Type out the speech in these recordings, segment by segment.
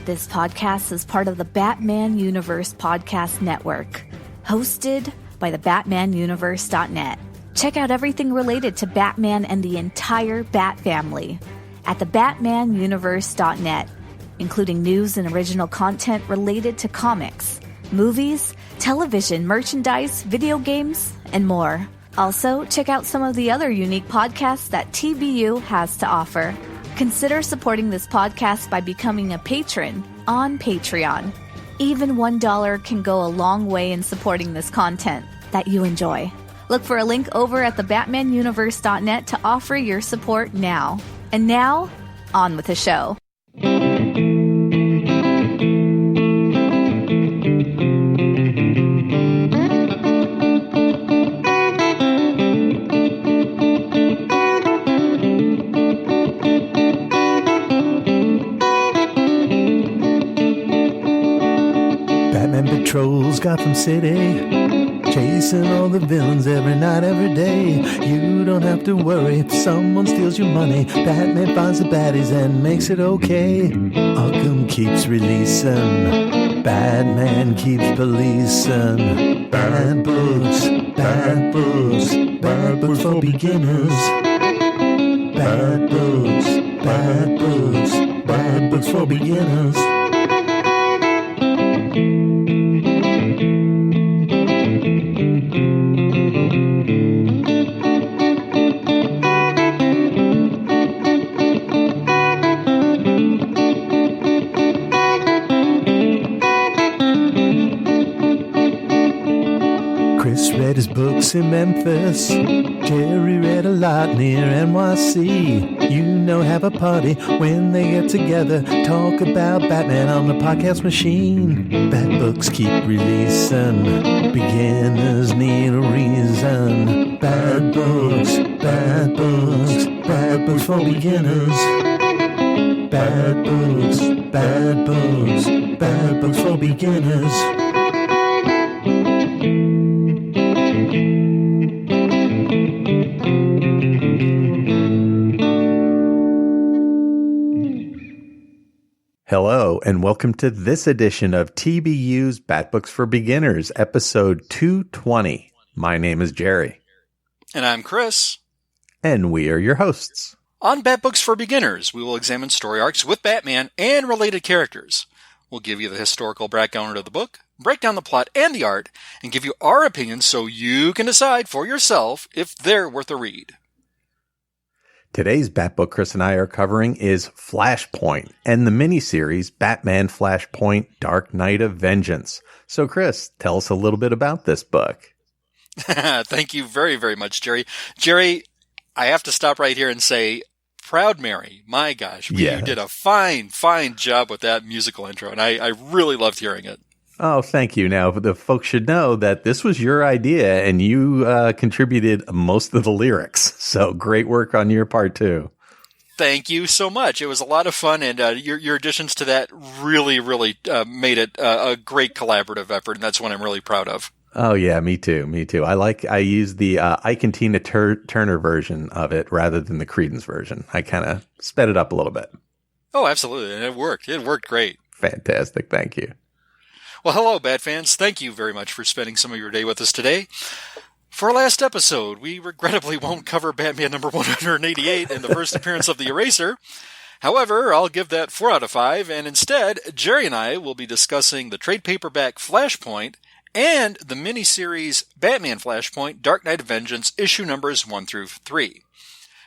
This podcast is part of the Batman Universe Podcast Network, hosted by the BatmanUniverse.net. Check out everything related to Batman and the entire Bat family at the BatmanUniverse.net, including news and original content related to comics, movies, television, merchandise, video games, and more. Also, check out some of the other unique podcasts that TBU has to offer. Consider supporting this podcast by becoming a patron on Patreon. Even $1 can go a long way in supporting this content that you enjoy. Look for a link over at the BatmanUniverse.net to offer your support now. And now, on with the show. Patrols Gotham City, chasing all the villains every night, every day. You don't have to worry if someone steals your money. Batman finds the baddies and makes it okay. Arkham keeps releasing, Batman keeps policing. Bad books, bad books, bad books for beginners. Bad books, bad books, bad books for beginners. Read his books in Memphis. Gerry read a lot near NYC. You know, have a party when they get together. Talk about Batman on the podcast machine. Bat books keep releasing. Beginners need a reason. Bad books, bad books, bad books for beginners. Bad books, bad books, bad books for beginners. Hello, and welcome to this edition of TBU's Bat Books for Beginners, episode 220. My name is Gerry. And I'm Chris. And we are your hosts. On Bat Books for Beginners, we will examine story arcs with Batman and related characters. We'll give you the historical background of the book, break down the plot and the art, and give you our opinions so you can decide for yourself if they're worth a read. Today's Bat book Chris and I are covering is Flashpoint and the miniseries Batman Flashpoint Dark Knight of Vengeance. So Chris, tell us a little bit about this book. Thank you very, very much, Gerry. Gerry, I have to stop right here and say, Proud Mary, my gosh, you did a fine job with that musical intro, and I really loved hearing it. Oh, thank you. Now, the folks should know that this was your idea, and you contributed most of the lyrics. So great work on your part, too. Thank you so much. It was a lot of fun, and your additions to that really made it a great collaborative effort, and that's what I'm really proud of. Oh, yeah, me too. I use the Ike and Tina Turner version of it rather than the Creedence version. I kind of sped it up a little bit. Oh, absolutely, and it worked. It worked great. Fantastic. Thank you. Well, hello, Bat fans. Thank you very much for spending some of your day with us today. For our last episode, we regrettably won't cover Batman number 188 and the first appearance of the Eraser. However, I'll give that 4 out of 5, and instead, Gerry and I will be discussing the trade paperback Flashpoint and the miniseries Batman Flashpoint Dark Knight of Vengeance issue numbers 1 through 3.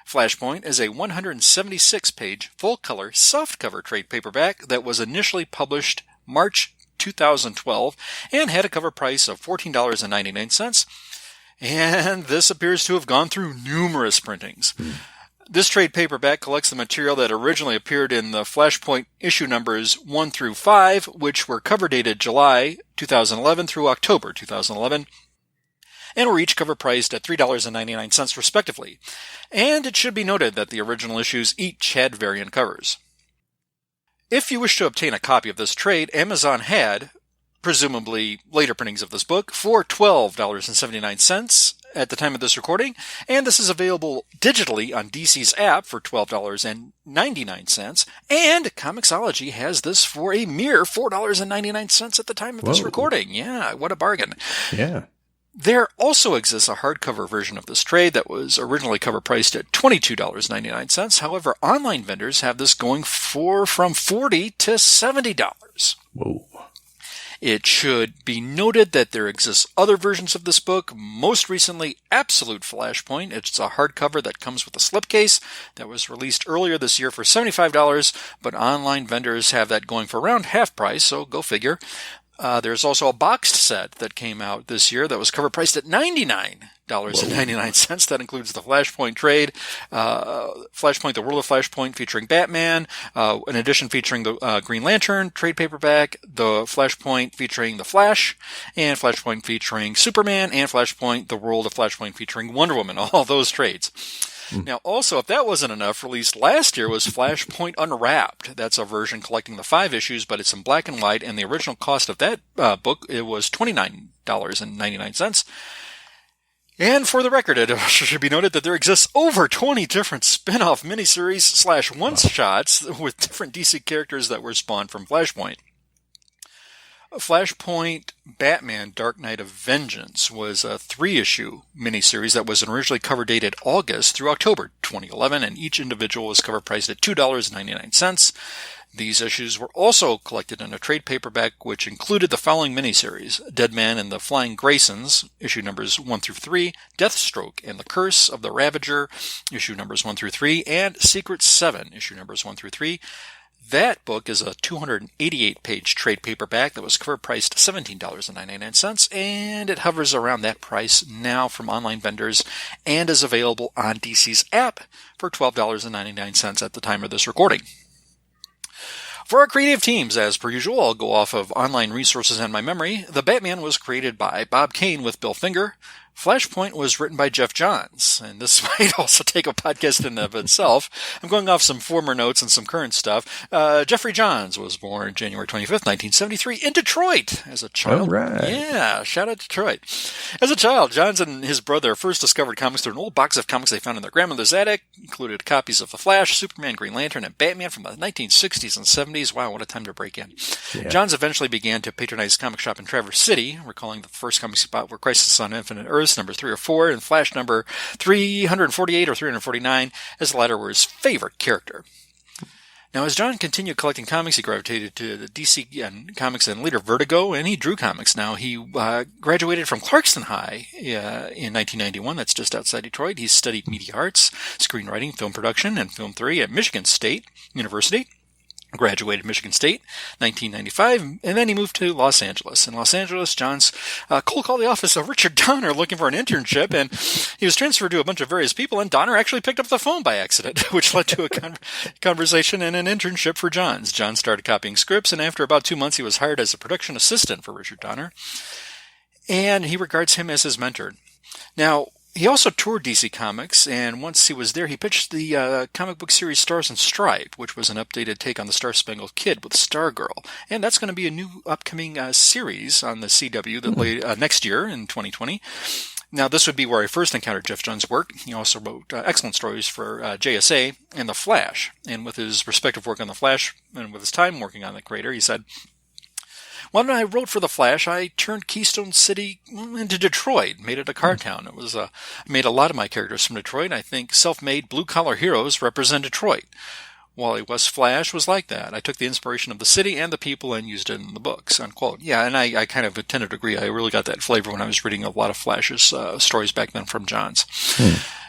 Flashpoint is a 176-page, full-color, softcover trade paperback that was initially published March 2012 and had a cover price of $14.99, and this appears to have gone through numerous printings. This trade paperback collects the material that originally appeared in the Flashpoint issue numbers 1 through 5, which were cover dated July 2011 through October 2011, and were each cover priced at $3.99 respectively. And it should be noted that the original issues each had variant covers. If you wish to obtain a copy of this trade, Amazon had, presumably later printings of this book, for $12.79, at the time of this recording, and this is available digitally on DC's app for $12.99, and Comixology has this for a mere $4.99 at the time of this recording. Yeah, what a bargain. Yeah. There also exists a hardcover version of this trade that was originally cover priced at $22.99. However, online vendors have this going for from $40 to $70. Whoa. It should be noted that there exists other versions of this book, most recently Absolute Flashpoint. It's a hardcover that comes with a slipcase that was released earlier this year for $75, but online vendors have that going for around half price, so go figure. There's also a boxed set that came out this year that was cover priced at $99.99. That includes the Flashpoint trade, Flashpoint, The World of Flashpoint featuring Batman, an edition featuring the Green Lantern trade paperback, the Flashpoint featuring the Flash, and Flashpoint featuring Superman, and Flashpoint, The World of Flashpoint featuring Wonder Woman, all those trades. Now, also, if that wasn't enough, released last year was Flashpoint Unwrapped. That's a version collecting the 5 issues, but it's in black and white, and the original cost of that book, it was $29.99. And for the record, it should be noted that there exists over 20 different spin-off miniseries / one-shots with different DC characters that were spawned from Flashpoint. Flashpoint Batman Dark Knight of Vengeance was a 3-issue miniseries that was originally cover dated August through October 2011, and each individual was cover priced at $2.99. These issues were also collected in a trade paperback which included the following miniseries: Dead Man and the Flying Graysons, issue numbers 1 through 3, Deathstroke and the Curse of the Ravager, issue numbers 1 through 3, and Secret 7, issue numbers 1 through 3. That book is a 288-page trade paperback that was cover priced $17.99, and it hovers around that price now from online vendors and is available on DC's app for $12.99 at the time of this recording. For our creative teams, as per usual, I'll go off of online resources and my memory. The Batman was created by Bob Kane with Bill Finger. Flashpoint was written by Jeff Johns, and this might also take a podcast in and of itself. I'm going off some former notes and some current stuff. Jeffrey Johns was born January 25th, 1973 in Detroit as a child. All right. Yeah, shout out Detroit. As a child, Johns and his brother first discovered comics through an old box of comics they found in their grandmother's attic. Included copies of The Flash, Superman, Green Lantern, and Batman from the 1960s and 70s. Wow, what a time to break in. Yeah. Johns eventually began to patronize a comic shop in Traverse City, recalling the first comic spot were Crisis on Infinite Earths number 3 or 4, and Flash number 348 or 349, as the latter were his favorite character. Now, as John continued collecting comics, he gravitated to the DC and comics and later Vertigo, and he drew comics. Now, he graduated from Clarkston High in 1991. That's just outside Detroit. He studied media arts, screenwriting, film production, and film theory at Michigan State University. Graduated Michigan State, 1995, and then he moved to Los Angeles. In Los Angeles, Johns cold called the office of Richard Donner looking for an internship, and he was transferred to a bunch of various people, and Donner actually picked up the phone by accident, which led to a conversation and an internship for Johns. John started copying scripts, and after about 2 months, he was hired as a production assistant for Richard Donner, and he regards him as his mentor. Now, he also toured DC Comics, and once he was there, he pitched the comic book series Stars and Stripe, which was an updated take on the Star-Spangled Kid with Stargirl. And that's going to be a new upcoming series on the CW that next year in 2020. Now, this would be where I first encountered Jeff Johns' work. He also wrote excellent stories for JSA and The Flash. And with his respective work on The Flash and with his time working on the creator, he said, when I wrote for The Flash, I turned Keystone City into Detroit, made it a car town. It was made a lot of my characters from Detroit. I think self-made blue-collar heroes represent Detroit. Wally West Flash was like that. I took the inspiration of the city and the people and used it in the books, unquote. Yeah, and I kind of tended to agree. I really got that flavor when I was reading a lot of Flash's stories back then from Johns.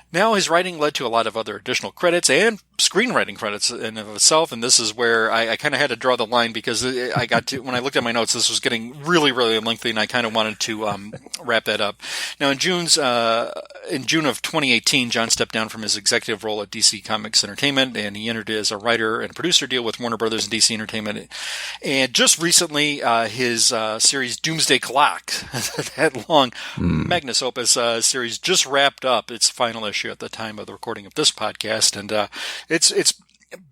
Now, his writing led to a lot of other additional credits and screenwriting credits in of itself, and this is where I kind of had to draw the line because I got to, when I looked at my notes, this was getting really, really lengthy, and I kind of wanted to wrap that up. Now, in June of 2018, John stepped down from his executive role at DC Comics Entertainment, and he entered as a writer and producer deal with Warner Brothers and DC Entertainment. And just recently, his series Doomsday Clock, that long Magnus Opus series, just wrapped up its final issue at the time of the recording of this podcast, and it's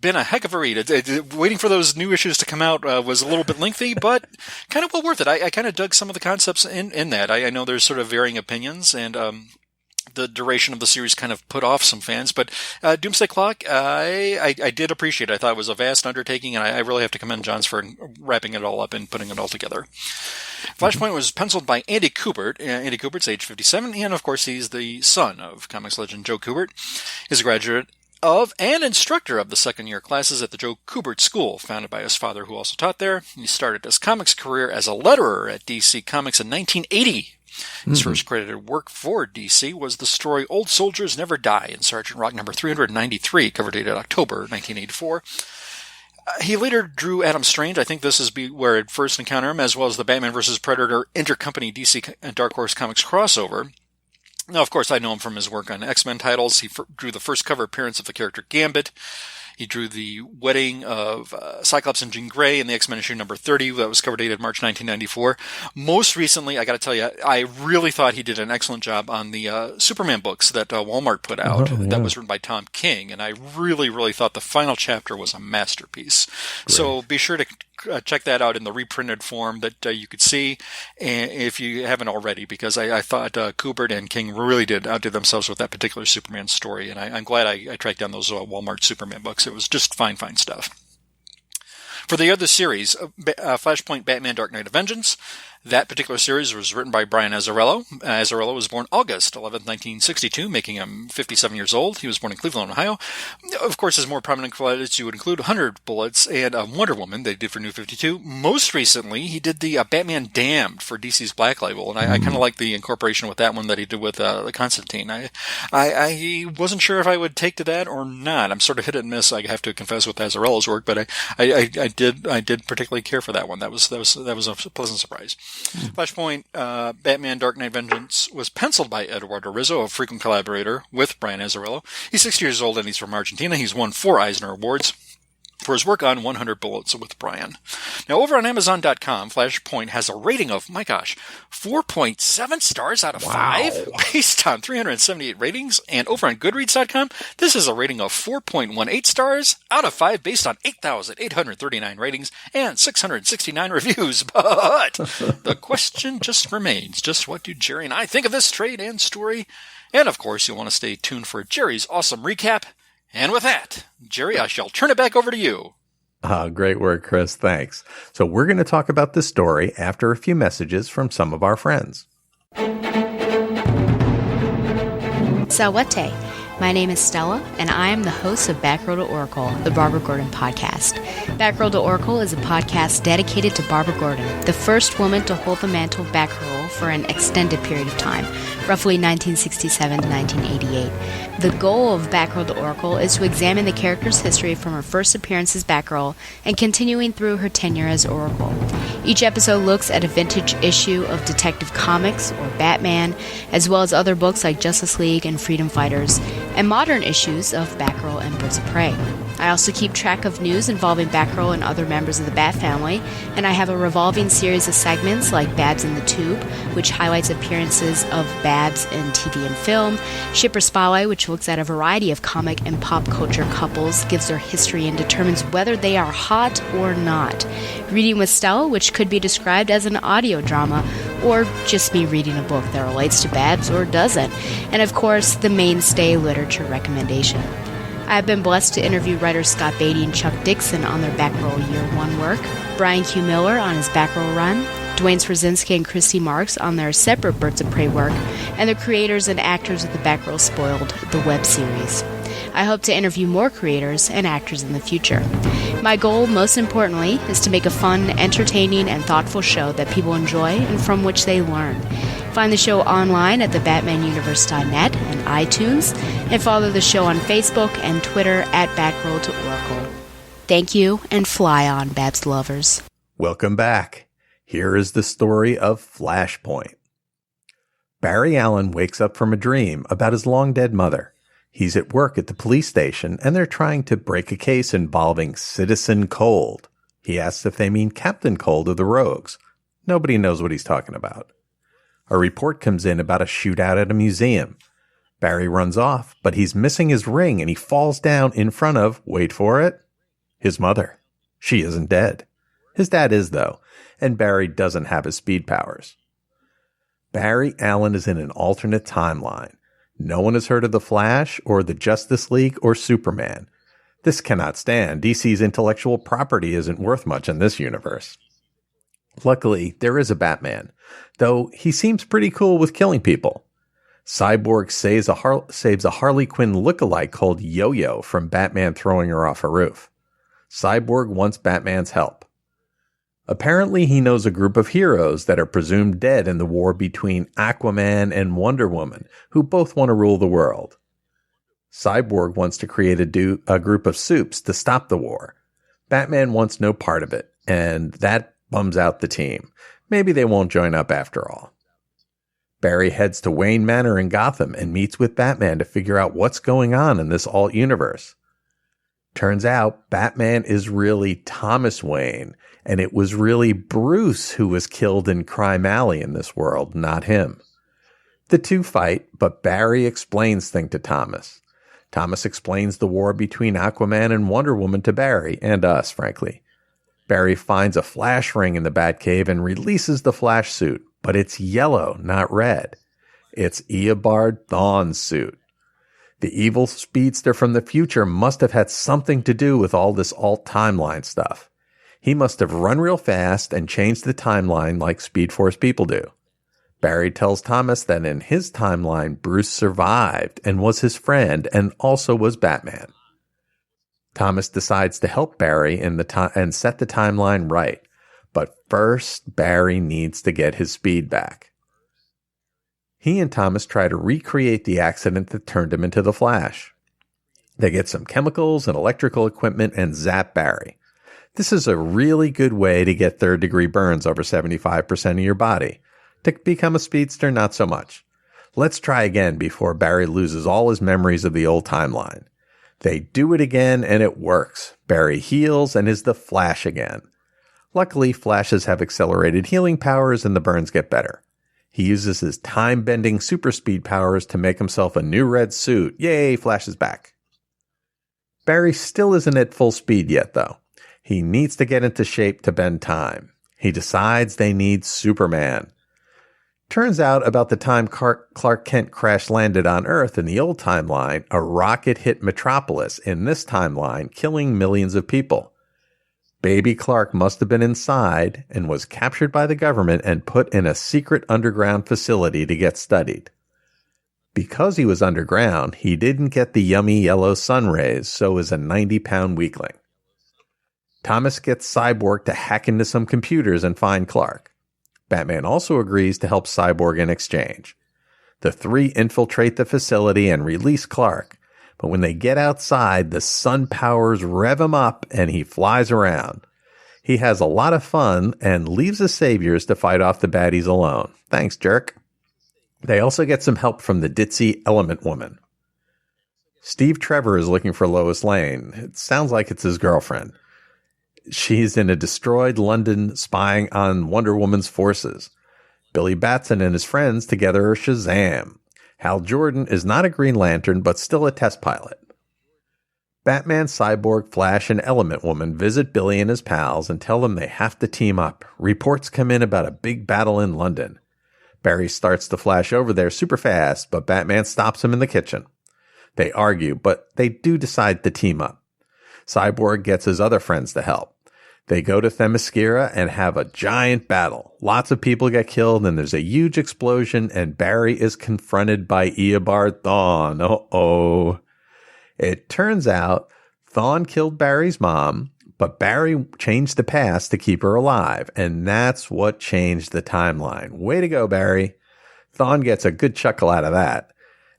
been a heck of a read. Waiting for those new issues to come out was a little bit lengthy, but kind of well worth it. I kind of dug some of the concepts in that. I know there's sort of varying opinions, and the duration of the series kind of put off some fans. But Doomsday Clock, I did appreciate it. I thought it was a vast undertaking, and I really have to commend Johns for wrapping it all up and putting it all together. Flashpoint was penciled by Andy Kubert. Andy Kubert's age 57, and of course he's the son of comics legend Joe Kubert. He's a graduate of and instructor of the second-year classes at the Joe Kubert School, founded by his father, who also taught there. He started his comics career as a letterer at DC Comics in 1980. His first credited work for DC was the story Old Soldiers Never Die in Sergeant Rock number 393, cover dated October 1984. He later drew Adam Strange. I think this is where it first encountered him, as well as the Batman vs. Predator Intercompany DC and Dark Horse Comics crossover. Now, of course, I know him from his work on X-Men titles. He drew the first cover appearance of the character Gambit. He drew the wedding of Cyclops and Jean Grey in the X-Men issue number 30. That was cover dated March 1994. Most recently, I got to tell you, I really thought he did an excellent job on the Superman books that Walmart put out. Oh, yeah. That was written by Tom King, and I really, really thought the final chapter was a masterpiece. Great. So be sure to check that out in the reprinted form that you could see, and if you haven't already, because I thought Kubert and King really did outdo themselves with that particular Superman story, and I'm glad I tracked down those Walmart Superman books. It was just fine stuff. For the other series, Flashpoint Batman Dark Knight of Vengeance, that particular series was written by Brian Azzarello. Azzarello was born August 11th, 1962, making him 57 years old. He was born in Cleveland, Ohio. Of course, his more prominent credits, you would include 100 Bullets and Wonder Woman, they did for New 52. Most recently, he did the Batman Damned for DC's Black Label, and I kind of like the incorporation with that one that he did with Constantine. I wasn't sure if I would take to that or not. I'm sort of hit and miss, I have to confess, with Azzarello's work, but I did particularly care for that one. That was a pleasant surprise. Flashpoint Batman Dark Knight Vengeance was penciled by Eduardo Rizzo, a frequent collaborator with Brian Azzarello. He's 60 years old and he's from Argentina. He's won 4 Eisner Awards for his work on 100 Bullets with Brian. Now, over on Amazon.com, Flashpoint has a rating of, 4.7 stars out of 5, based on 378 ratings. And over on Goodreads.com, this is a rating of 4.18 stars out of 5, based on 8,839 ratings and 669 reviews. But the question just remains, just what do Gerry and I think of this trade and story? And, of course, you'll want to stay tuned for Gerry's awesome recap. And with that, Gerry, I shall turn it back over to you. Great work, Chris. Thanks. So we're going to talk about this story after a few messages from some of our friends. Sawate. My name is Stella, and I am the host of Batgirl to Oracle, the Barbara Gordon podcast. Batgirl to Oracle is a podcast dedicated to Barbara Gordon, the first woman to hold the mantle of Batgirl for an extended period of time, roughly 1967 to 1988. The goal of Batgirl to Oracle is to examine the character's history from her first appearance as Batgirl and continuing through her tenure as Oracle. Each episode looks at a vintage issue of Detective Comics or Batman, as well as other books like Justice League and Freedom Fighters, and modern issues of Batgirl and Birds of Prey. I also keep track of news involving Batgirl and other members of the Bat family, and I have a revolving series of segments like Babs in the Tube, which highlights appearances of Babs in TV and film, Shipper Spotlight, which looks at a variety of comic and pop culture couples, gives their history, and determines whether they are hot or not, Reading with Stella, which could be described as an audio drama, or just me reading a book that relates to Babs or doesn't, and of course, the mainstay literature recommendation. I have been blessed to interview writers Scott Beatty and Chuck Dixon on their Batgirl Year 1 work, Brian Q. Miller on his Batgirl run, Dwayne Swarzynski and Christy Marks on their separate Birds of Prey work, and the creators and actors of the Batgirl Spoiled, the web series. I hope to interview more creators and actors in the future. My goal, most importantly, is to make a fun, entertaining, and thoughtful show that people enjoy and from which they learn. Find the show online at thebatmanuniverse.net and iTunes, and follow the show on Facebook and Twitter at Batgirl to Oracle. Thank you, and fly on, Babs lovers. Welcome back. Here is the story of Flashpoint. Barry Allen wakes up from a dream about his long-dead mother. He's at work at the police station, and they're trying to break a case involving Citizen Cold. He asks if they mean Captain Cold of the Rogues. Nobody knows what he's talking about. A report comes in about a shootout at a museum. Barry runs off, but he's missing his ring, and he falls down in front of, wait for it, his mother. She isn't dead. His dad is, though, and Barry doesn't have his speed powers. Barry Allen is in an alternate timeline. No one has heard of the Flash or the Justice League or Superman. This cannot stand. DC's intellectual property isn't worth much in this universe. Luckily, there is a Batman, though he seems pretty cool with killing people. Cyborg saves a Harley Quinn lookalike called Yo-Yo from Batman throwing her off a roof. Cyborg wants Batman's help. Apparently, he knows a group of heroes that are presumed dead in the war between Aquaman and Wonder Woman, who both want to rule the world. Cyborg wants to create a group of supes to stop the war. Batman wants no part of it, and that bums out the team. Maybe they won't join up after all. Barry heads to Wayne Manor in Gotham and meets with Batman to figure out what's going on in this alt universe. Turns out Batman is really Thomas Wayne, and it was really Bruce who was killed in Crime Alley in this world, not him. The two fight, but Barry explains things to Thomas. Thomas explains the war between Aquaman and Wonder Woman to Barry, and us, frankly. Barry finds a Flash ring in the Batcave and releases the Flash suit, but it's yellow, not red. It's Eobard Thawne's suit. The evil speedster from the future must have had something to do with all this alt timeline stuff. He must have run real fast and changed the timeline like Speed Force people do. Barry tells Thomas that in his timeline, Bruce survived and was his friend and also was Batman. Thomas decides to help Barry and set the timeline right. But first, Barry needs to get his speed back. He and Thomas try to recreate the accident that turned him into the Flash. They get some chemicals and electrical equipment and zap Barry. This is a really good way to get third-degree burns over 75% of your body. To become a speedster, not so much. Let's try again before Barry loses all his memories of the old timeline. They do it again, and it works. Barry heals and is the Flash again. Luckily, Flashes have accelerated healing powers, and the burns get better. He uses his time-bending super speed powers to make himself a new red suit. Yay, Flash is back. Barry still isn't at full speed yet, though. He needs to get into shape to bend time. He decides they need Superman. Turns out, about the time Clark Kent crash-landed on Earth in the old timeline, a rocket hit Metropolis in this timeline, killing millions of people. Baby Clark must have been inside and was captured by the government and put in a secret underground facility to get studied. Because he was underground, he didn't get the yummy yellow sun rays, so is a 90-pound weakling. Thomas gets Cyborg to hack into some computers and find Clark. Batman also agrees to help Cyborg in exchange. The three infiltrate the facility and release Clark, but when they get outside, the sun powers rev him up and he flies around. He has a lot of fun and leaves the saviors to fight off the baddies alone. Thanks, jerk. They also get some help from the ditzy Element Woman. Steve Trevor is looking for Lois Lane. It sounds like it's his girlfriend. She's in a destroyed London spying on Wonder Woman's forces. Billy Batson and his friends together are Shazam. Hal Jordan is not a Green Lantern, but still a test pilot. Batman, Cyborg, Flash, and Element Woman visit Billy and his pals and tell them they have to team up. Reports come in about a big battle in London. Barry starts to flash over there super fast, but Batman stops him in the kitchen. They argue, but they do decide to team up. Cyborg gets his other friends to help. They go to Themyscira and have a giant battle. Lots of people get killed and there's a huge explosion and Barry is confronted by Eobard Thawne. Uh-oh. It turns out Thawne killed Barry's mom, but Barry changed the past to keep her alive, and that's what changed the timeline. Way to go, Barry. Thawne gets a good chuckle out of that,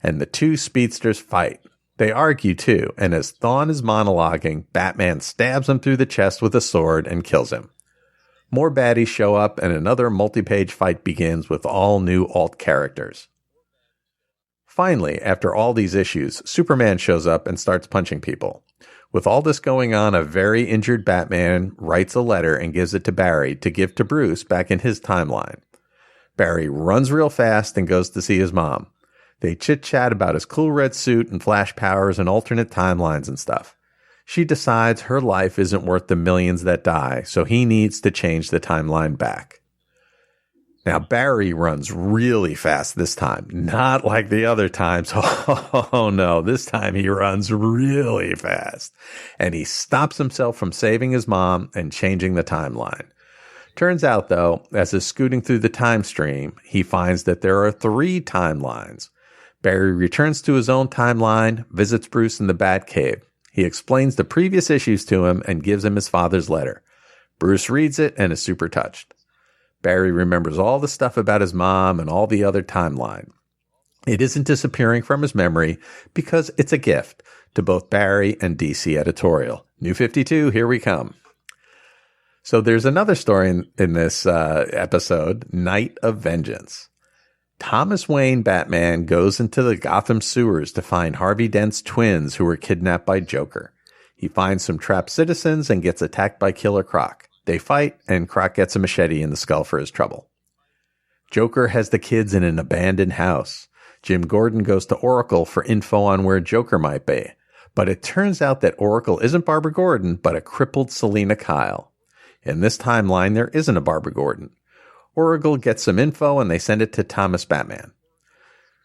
and the two speedsters fight. They argue, too, and as Thawne is monologuing, Batman stabs him through the chest with a sword and kills him. More baddies show up, and another multi-page fight begins with all new alt characters. Finally, after all these issues, Superman shows up and starts punching people. With all this going on, a very injured Batman writes a letter and gives it to Barry to give to Bruce back in his timeline. Barry runs real fast and goes to see his mom. They chit-chat about his cool red suit and Flash powers and alternate timelines and stuff. She decides her life isn't worth the millions that die, so he needs to change the timeline back. Now, Barry runs really fast this time, not like the other times. Oh, no, this time he runs really fast. And he stops himself from saving his mom and changing the timeline. Turns out, though, as he's scooting through the time stream, he finds that there are 3 timelines. Barry returns to his own timeline, visits Bruce in the Batcave. He explains the previous issues to him and gives him his father's letter. Bruce reads it and is super touched. Barry remembers all the stuff about his mom and all the other timeline. It isn't disappearing from his memory because it's a gift to both Barry and DC Editorial. New 52, here we come. So there's another story in this episode, Night of Vengeance. Thomas Wayne Batman goes into the Gotham sewers to find Harvey Dent's twins who were kidnapped by Joker. He finds some trapped citizens and gets attacked by Killer Croc. They fight, and Croc gets a machete in the skull for his trouble. Joker has the kids in an abandoned house. Jim Gordon goes to Oracle for info on where Joker might be. But it turns out that Oracle isn't Barbara Gordon, but a crippled Selina Kyle. In this timeline, there isn't a Barbara Gordon. Oracle gets some info, and they send it to Thomas Batman.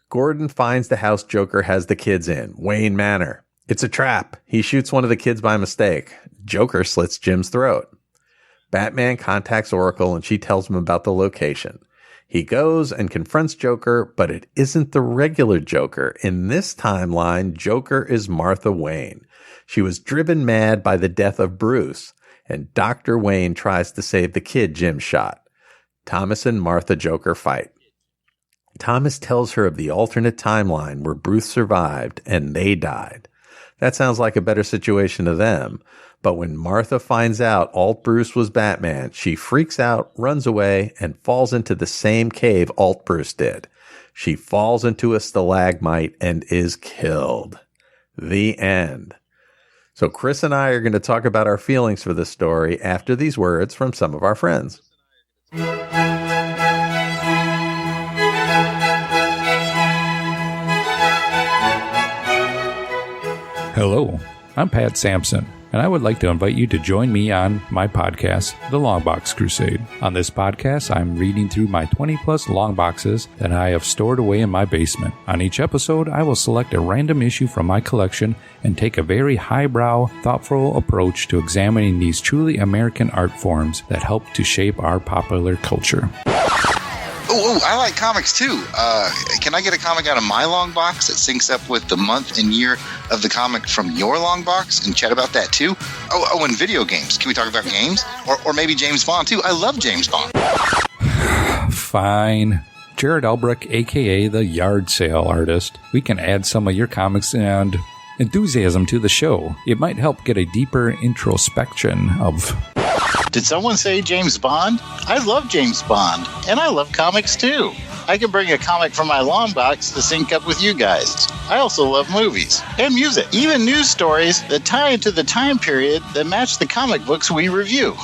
Gordon finds the house Joker has the kids in, Wayne Manor. It's a trap. He shoots one of the kids by mistake. Joker slits Jim's throat. Batman contacts Oracle and she tells him about the location. He goes and confronts Joker, but it isn't the regular Joker. In this timeline, Joker is Martha Wayne. She was driven mad by the death of Bruce, and Dr. Wayne tries to save the kid Jim shot. Thomas and Martha Joker fight. Thomas tells her of the alternate timeline where Bruce survived and they died. That sounds like a better situation to them. But when Martha finds out Alt Bruce was Batman, she freaks out, runs away, and falls into the same cave Alt Bruce did. She falls into a stalagmite and is killed. The end. So Chris and I are going to talk about our feelings for this story after these words from some of our friends. Hello, I'm Pat Sampson, and I would like to invite you to join me on my podcast, The Longbox Crusade. On this podcast, I'm reading through my 20-plus long boxes that I have stored away in my basement. On each episode, I will select a random issue from my collection and take a very highbrow, thoughtful approach to examining these truly American art forms that help to shape our popular culture. Oh, I like comics too. Can I get a comic out of my long box that syncs up with the month and year of the comic from your long box and chat about that too? Oh, and video games. Can we talk about games? Or maybe James Bond too? I love James Bond. Fine. Jared Albrecht, a.k.a. the Yard Sale Artist. We can add some of your comics and enthusiasm to the show. It might help get a deeper introspection of... Did someone say James Bond? I love James Bond, and I love comics too. I can bring a comic from my long box to sync up with you guys. I also love movies and music, even news stories that tie into the time period that match the comic books we review.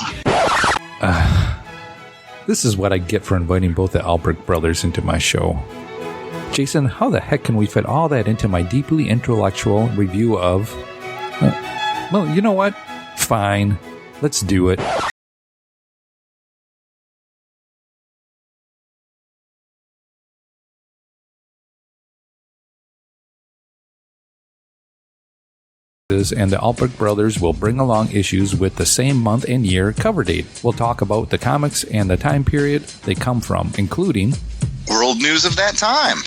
This is what I get for inviting both the Albrecht brothers into my show. Jason, how the heck can we fit all that into my deeply intellectual review of... well, you know what? Fine. Let's do it. And the Albrecht brothers will bring along issues with the same month and year cover date. We'll talk about the comics and the time period they come from, including world news of that time,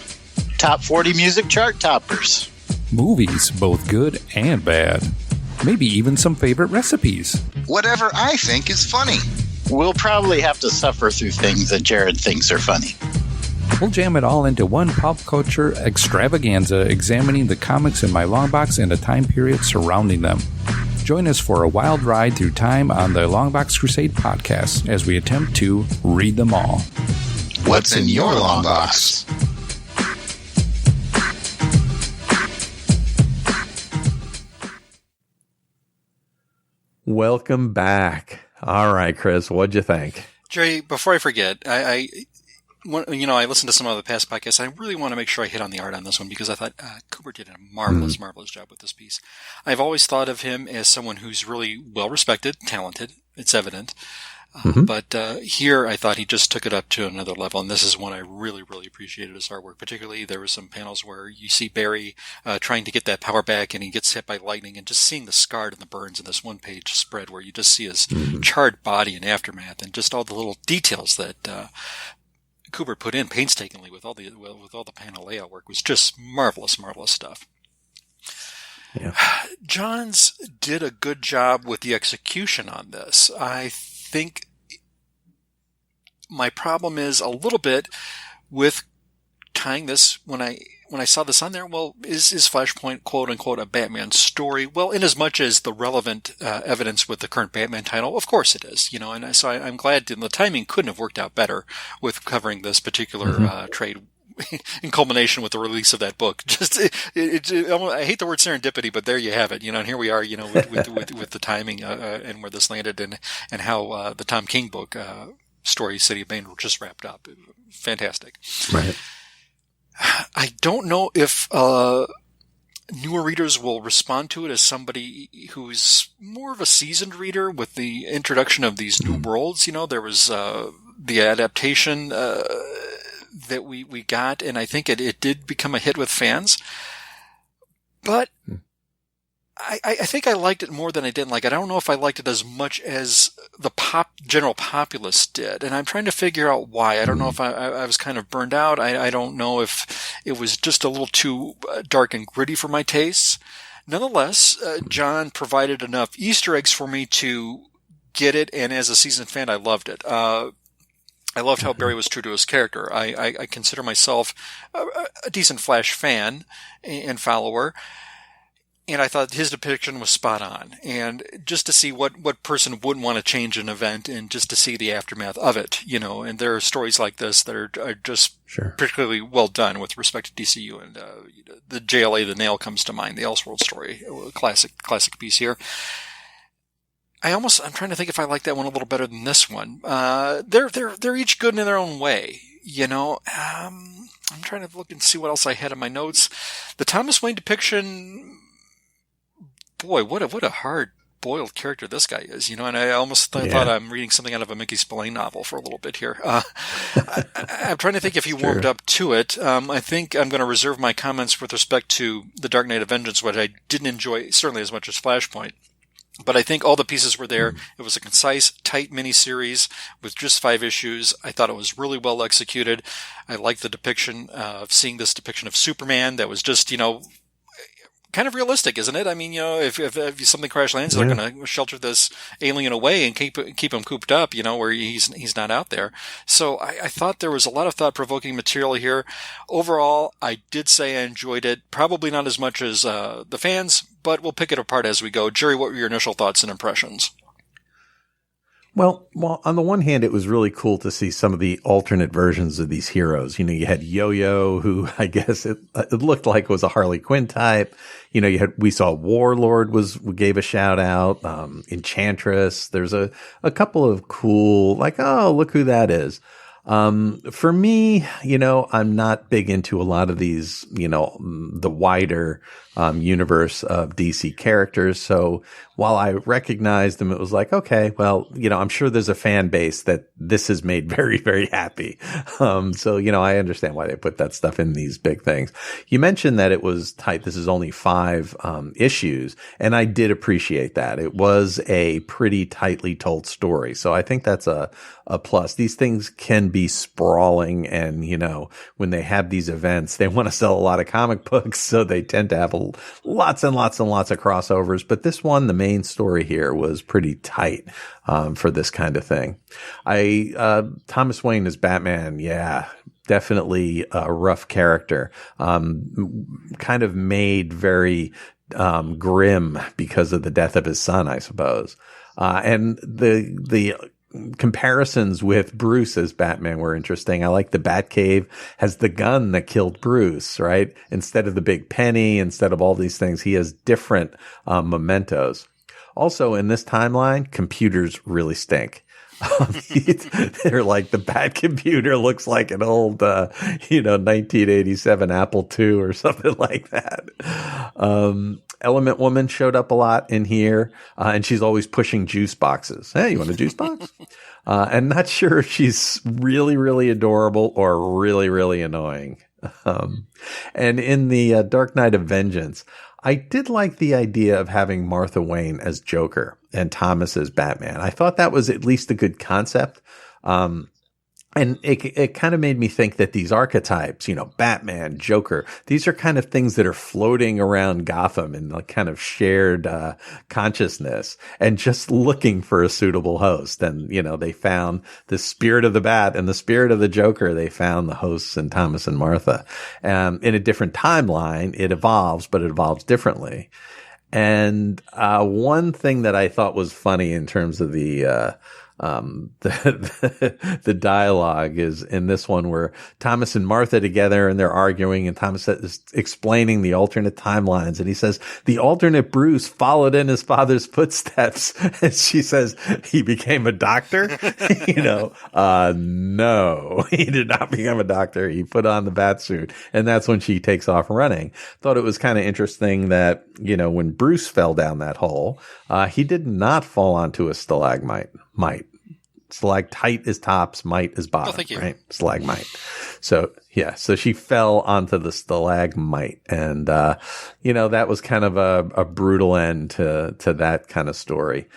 top 40 music chart toppers, movies, both good and bad, maybe even some favorite recipes, whatever I think is funny. We'll probably have to suffer through things that Jared thinks are funny. We'll jam it all into one pop culture extravaganza, examining the comics in my long box and the time period surrounding them. Join us for a wild ride through time on the Longbox Crusade podcast as we attempt to read them all. What's in your long box? Welcome back. All right, Chris, what'd you think? Jerry, before I forget, I listened to some of the past podcasts. I really want to make sure I hit on the art on this one because I thought Cooper did a marvelous job with this piece. I've always thought of him as someone who's really well-respected, talented. It's evident. But here I thought he just took it up to another level, and this is one I really, really appreciated his artwork. Particularly, there were some panels where you see Barry trying to get that power back, and he gets hit by lightning, and just seeing the scarred and the burns in this one-page spread where you just see his charred body and aftermath, and just all the little details that Kubert put in painstakingly with all the panel layout work was just marvelous, marvelous stuff. Yeah. Johns did a good job with the execution on this. I think my problem is a little bit with tying this when I saw this on there. Well, is Flashpoint quote unquote a Batman story? Well, in as much as the relevant evidence with the current Batman title, of course it is. And so I'm glad the timing couldn't have worked out better with covering this particular trade in culmination with the release of that book. Just I hate the word serendipity, but there you have it. And here we are. With the timing and where this landed, and how the Tom King book story, City of Bane, just wrapped up. Fantastic. Right. I don't know if newer readers will respond to it as somebody who's more of a seasoned reader with the introduction of these new worlds. There was the adaptation that we got, and I think it did become a hit with fans. But I think I liked it more than I didn't like it. I don't know if I liked it as much as the general populace did, and I'm trying to figure out why. I don't know if I was kind of burned out. I don't know if it was just a little too dark and gritty for my tastes. Nonetheless, John provided enough Easter eggs for me to get it, and as a seasoned fan, I loved it. I loved how Barry was true to his character. I consider myself a decent Flash fan and follower, and I thought his depiction was spot on. And just to see what person wouldn't want to change an event, and just to see the aftermath of it, and there are stories like this that are just particularly well done with respect to DCU, and the JLA The Nail comes to mind, the Elseworld story, classic piece here. I'm trying to think if I like that one a little better than this one. They're each good in their own way, I'm trying to look and see what else I had in my notes. The Thomas Wayne depiction, boy, what a hard-boiled character this guy is, and I almost thought I'm reading something out of a Mickey Spillane novel for a little bit here. I'm trying to think if he warmed up to it. I think I'm going to reserve my comments with respect to The Dark Knight of Vengeance, which I didn't enjoy certainly as much as Flashpoint. But I think all the pieces were there. It was a concise, tight miniseries with just 5 issues. I thought it was really well executed. I liked the depiction of seeing this depiction of Superman that was just, kind of realistic, isn't it? I mean, if something crash lands, they're going to shelter this alien away and keep him cooped up, where he's not out there. So I thought there was a lot of thought-provoking material here. Overall, I did say I enjoyed it. Probably not as much as the fans, but we'll pick it apart as we go. Gerry, what were your initial thoughts and impressions? Well, on the one hand, it was really cool to see some of the alternate versions of these heroes. You had Yo-Yo, who I guess it looked like was a Harley Quinn type. We saw Warlord gave a shout out. Enchantress. There's a couple of cool, like, oh, look who that is. For me, I'm not big into a lot of these, the wider universe of DC characters. So while I recognized them, it was like, okay, well, I'm sure there's a fan base that this has made very, very happy. So, I understand why they put that stuff in these big things. You mentioned that it was tight. This is only 5 issues, and I did appreciate that. It was a pretty tightly told story. So I think that's a plus. These things can be sprawling, and, when they have these events, they want to sell a lot of comic books, so they tend to have lots and lots and lots of crossovers. But this one, the main story here, was pretty tight for this kind of thing. Thomas Wayne as Batman, definitely a rough character, kind of made very grim because of the death of his son, I suppose. And the comparisons with Bruce as Batman were interesting. I like the Batcave has the gun that killed Bruce, right? Instead of the big penny, instead of all these things, he has different mementos. Also, in this timeline, computers really stink. They're like, the Bat computer looks like an old, 1987 Apple II or something like that. Element Woman showed up a lot in here, and she's always pushing juice boxes. Hey, you want a juice box? And not sure if she's really, really adorable or really, really annoying. And in the Dark Knight of Vengeance, I did like the idea of having Martha Wayne as Joker and Thomas as Batman. I thought that was at least a good concept. And it kind of made me think that these archetypes, Batman, Joker, these are kind of things that are floating around Gotham in like kind of shared consciousness and just looking for a suitable host. And, they found the spirit of the Bat and the spirit of the Joker. They found the hosts in Thomas and Martha. In a different timeline, it evolves, but it evolves differently. And one thing that I thought was funny in terms of the dialogue is in this one where Thomas and Martha together and they're arguing, and Thomas is explaining the alternate timelines, and he says the alternate Bruce followed in his father's footsteps, and she says he became a doctor. No, he did not become a doctor. He put on the bat suit, and that's when she takes off running. Thought it was kind of interesting that when Bruce fell down that hole, he did not fall onto a stalagmite. Stalactite is tops, mite is bottom, right? Stalagmite. So she fell onto the stalagmite, and that was kind of a brutal end to that kind of story.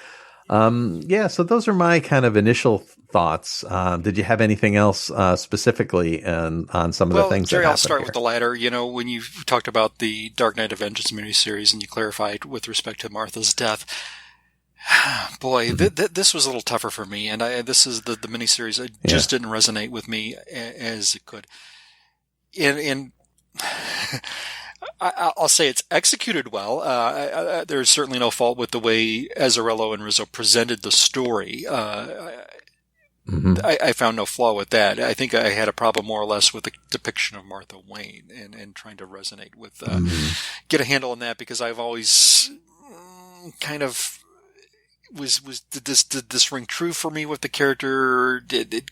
So those are my kind of initial thoughts. Did you have anything else specifically on some of the things Gerry, that happened I'll start here? with the latter. When you talked about the Dark Knight of Vengeance miniseries and you clarified with respect to Martha's death, boy, this was a little tougher for me, and this is the miniseries. It just didn't resonate with me as it could. And I'll say it's executed well. There's certainly no fault with the way Azzarello and Rizzo presented the story. I found no flaw with that. I think I had a problem more or less with the depiction of Martha Wayne and trying to resonate with, get a handle on that, because I've always kind of did this ring true for me with the character?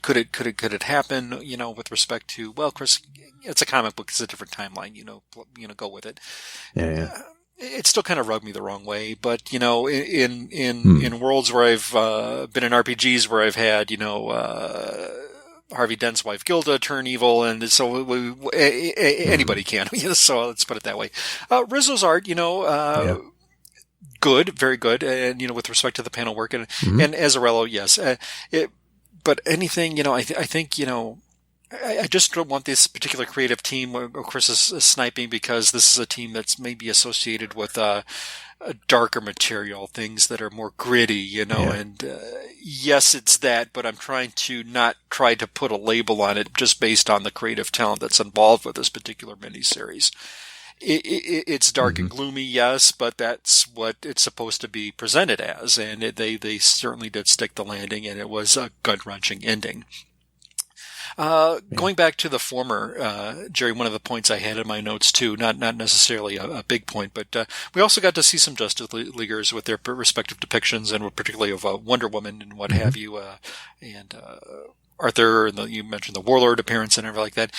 Could it happen? With respect to, well, Chris, it's a comic book, it's a different timeline. Go with it. Yeah. It still kind of rubbed me the wrong way, but in worlds where I've been in RPGs where I've had Harvey Dent's wife Gilda turn evil, and so anybody can. So let's put it that way. Rizzo's art, good, very good, and with respect to the panel work and Azzarello, yes. But anything, I think I just don't want this particular creative team where Chris is sniping, because this is a team that's maybe associated with a darker material, things that are more gritty, and yes, it's that, but I'm trying to not try to put a label on it just based on the creative talent that's involved with this particular miniseries. It's dark and gloomy, yes, but that's what it's supposed to be presented as, and they certainly did stick the landing, and it was a gut-wrenching ending. Going back to the former, Gerry, one of the points I had in my notes too, not necessarily a big point, but we also got to see some Justice Leaguers with their respective depictions, and particularly of Wonder Woman and what have you, and Arthur, and you mentioned the Warlord appearance and everything like that.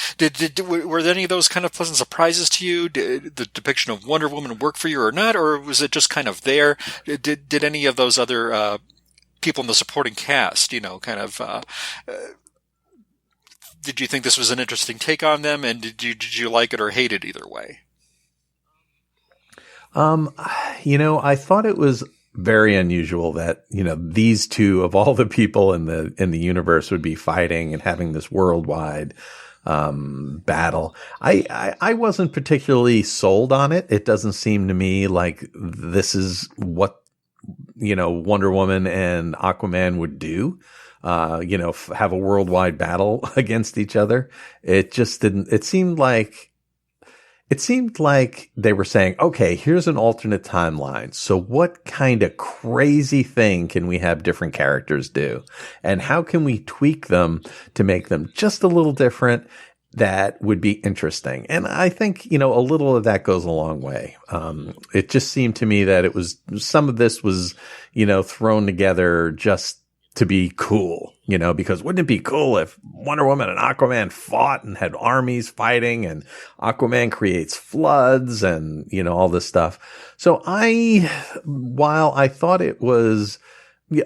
Were there any of those kind of pleasant surprises to you? Did the depiction of Wonder Woman work for you or not, or was it just kind of there? Did any of those other people in the supporting cast, did you think this was an interesting take on them, and did you like it or hate it either way? I thought it was very unusual that, these two of all the people in the universe would be fighting and having this worldwide battle. I wasn't particularly sold on it. It doesn't seem to me like this is what, Wonder Woman and Aquaman would do. Have a worldwide battle against each other. It just didn't, it seemed like they were saying, okay, here's an alternate timeline. So what kind of crazy thing can we have different characters do? And how can we tweak them to make them just a little different that would be interesting? And I think, a little of that goes a long way. It just seemed to me that some of this was, thrown together just to be cool, because wouldn't it be cool if Wonder Woman and Aquaman fought and had armies fighting, and Aquaman creates floods and, all this stuff. So while I thought it was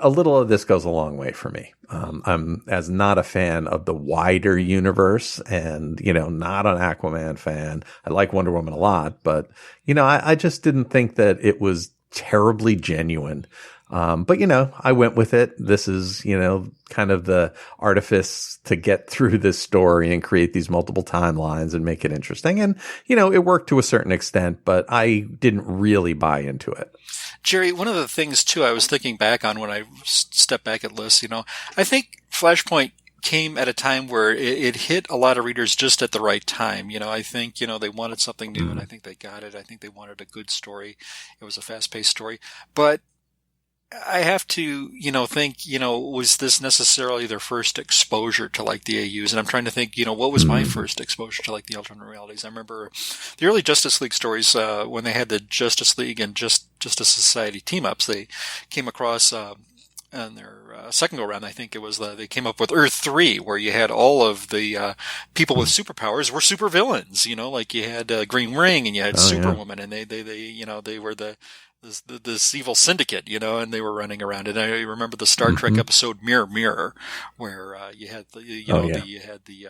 a little of this goes a long way for me. I'm as not a fan of the wider universe and, not an Aquaman fan. I like Wonder Woman a lot, but, I just didn't think that it was terribly genuine. But I went with it. This is, kind of the artifice to get through this story and create these multiple timelines and make it interesting. And, it worked to a certain extent, but I didn't really buy into it. Gerry, one of the things too, I was thinking back on when I stepped back at lists, I think Flashpoint came at a time where it hit a lot of readers just at the right time. I think, they wanted something new and I think they got it. I think they wanted a good story. It was a fast-paced story, but I have to, think, was this necessarily their first exposure to like the AUs? And I'm trying to think, what was my first exposure to like the alternate realities? I remember the early Justice League stories, when they had the Justice League and Justice Society team ups, they came across, on their second go around, I think it was they came up with Earth 3, where you had all of the people with superpowers were supervillains. Like you had Green Ring and you had Superwoman, and they were this evil syndicate, and they were running around. And I remember the Star Trek episode Mirror Mirror, where you had you had the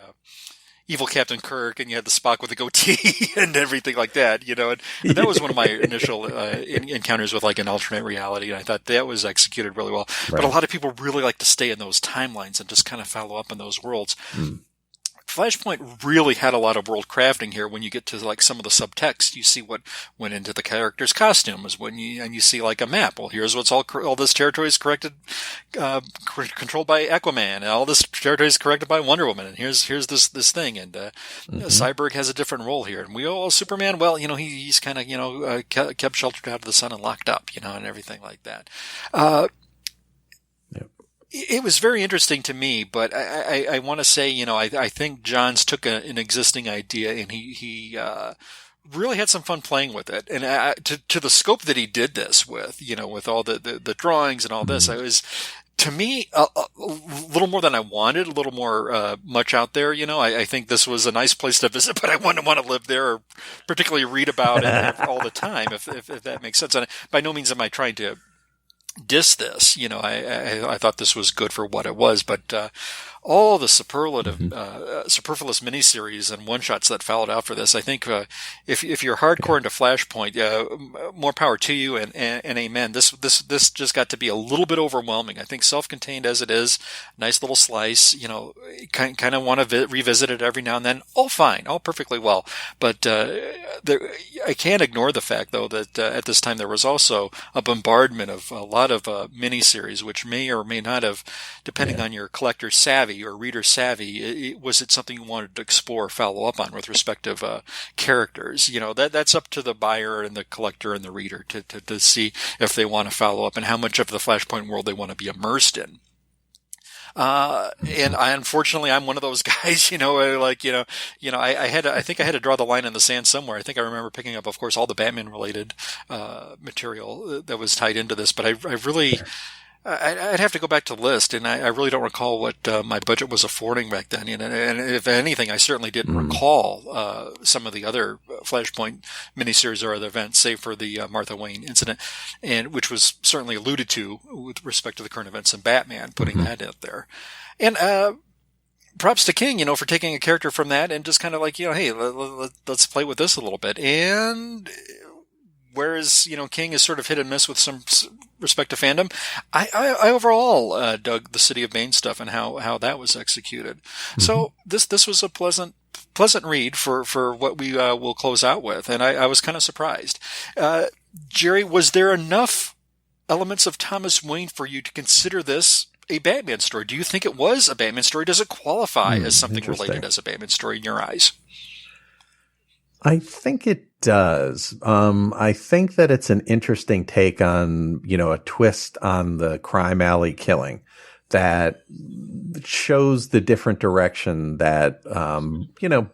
evil Captain Kirk, and you had the Spock with the goatee and everything like that, and that was one of my initial encounters with like an alternate reality, and I thought that was executed really well. Right. But a lot of people really like to stay in those timelines and just kind of follow up in those worlds. Flashpoint really had a lot of world crafting here. When you get to like some of the subtext, you see what went into the character's costumes. And you see like a map. Well, here's what's all this territory is controlled by Aquaman, and all this territory is corrected by Wonder Woman. And here's this thing. And Cyborg has a different role here. And Superman, well, he's kind of kept sheltered out of the sun and locked up, and everything like that. It was very interesting to me, but I want to say, I think Johns took an existing idea and he really had some fun playing with it. And to the scope that he did this with, with all the drawings and all this, it was, to me, a little more than I wanted, a little more much out there. I think this was a nice place to visit, but I wouldn't want to live there or particularly read about it all the time, if that makes sense. And by no means am I trying to diss this. I thought this was good for what it was, but all the superfluous miniseries and one-shots that followed out for this, I think if you're hardcore into Flashpoint, more power to you, and amen. This just got to be a little bit overwhelming. I think self-contained as it is, nice little slice, kind of want to revisit it every now and then. All fine, all perfectly well. But I can't ignore the fact, though, that at this time there was also a bombardment of a lot of miniseries, which may or may not have, depending on your collector savvy or reader savvy, was it something you wanted to explore or follow up on with respective characters? That's up to the buyer and the collector and the reader to see if they want to follow up and how much of the Flashpoint world they want to be immersed in. And unfortunately, I'm one of those guys, I think I had to draw the line in the sand somewhere. I think I remember picking up, of course, all the Batman related, material that was tied into this, but I'd have to go back to the list, and I really don't recall what my budget was affording back then. And if anything, I certainly didn't recall some of the other Flashpoint miniseries or other events, save for the Martha Wayne incident, and which was certainly alluded to with respect to the current events in Batman, putting that out there. And props to King, for taking a character from that and just kind of like, hey, let's play with this a little bit. And whereas, King is sort of hit and miss with some respect to fandom, I overall dug the City of Bane stuff and how that was executed. So this was a pleasant read for what we will close out with, and I was kind of surprised. Gerry, was there enough elements of Thomas Wayne for you to consider this a Batman story? Do you think it was a Batman story? Does it qualify as something related as a Batman story in your eyes? I think it does. I think that it's an interesting take on, a twist on the crime alley killing that shows the different direction that,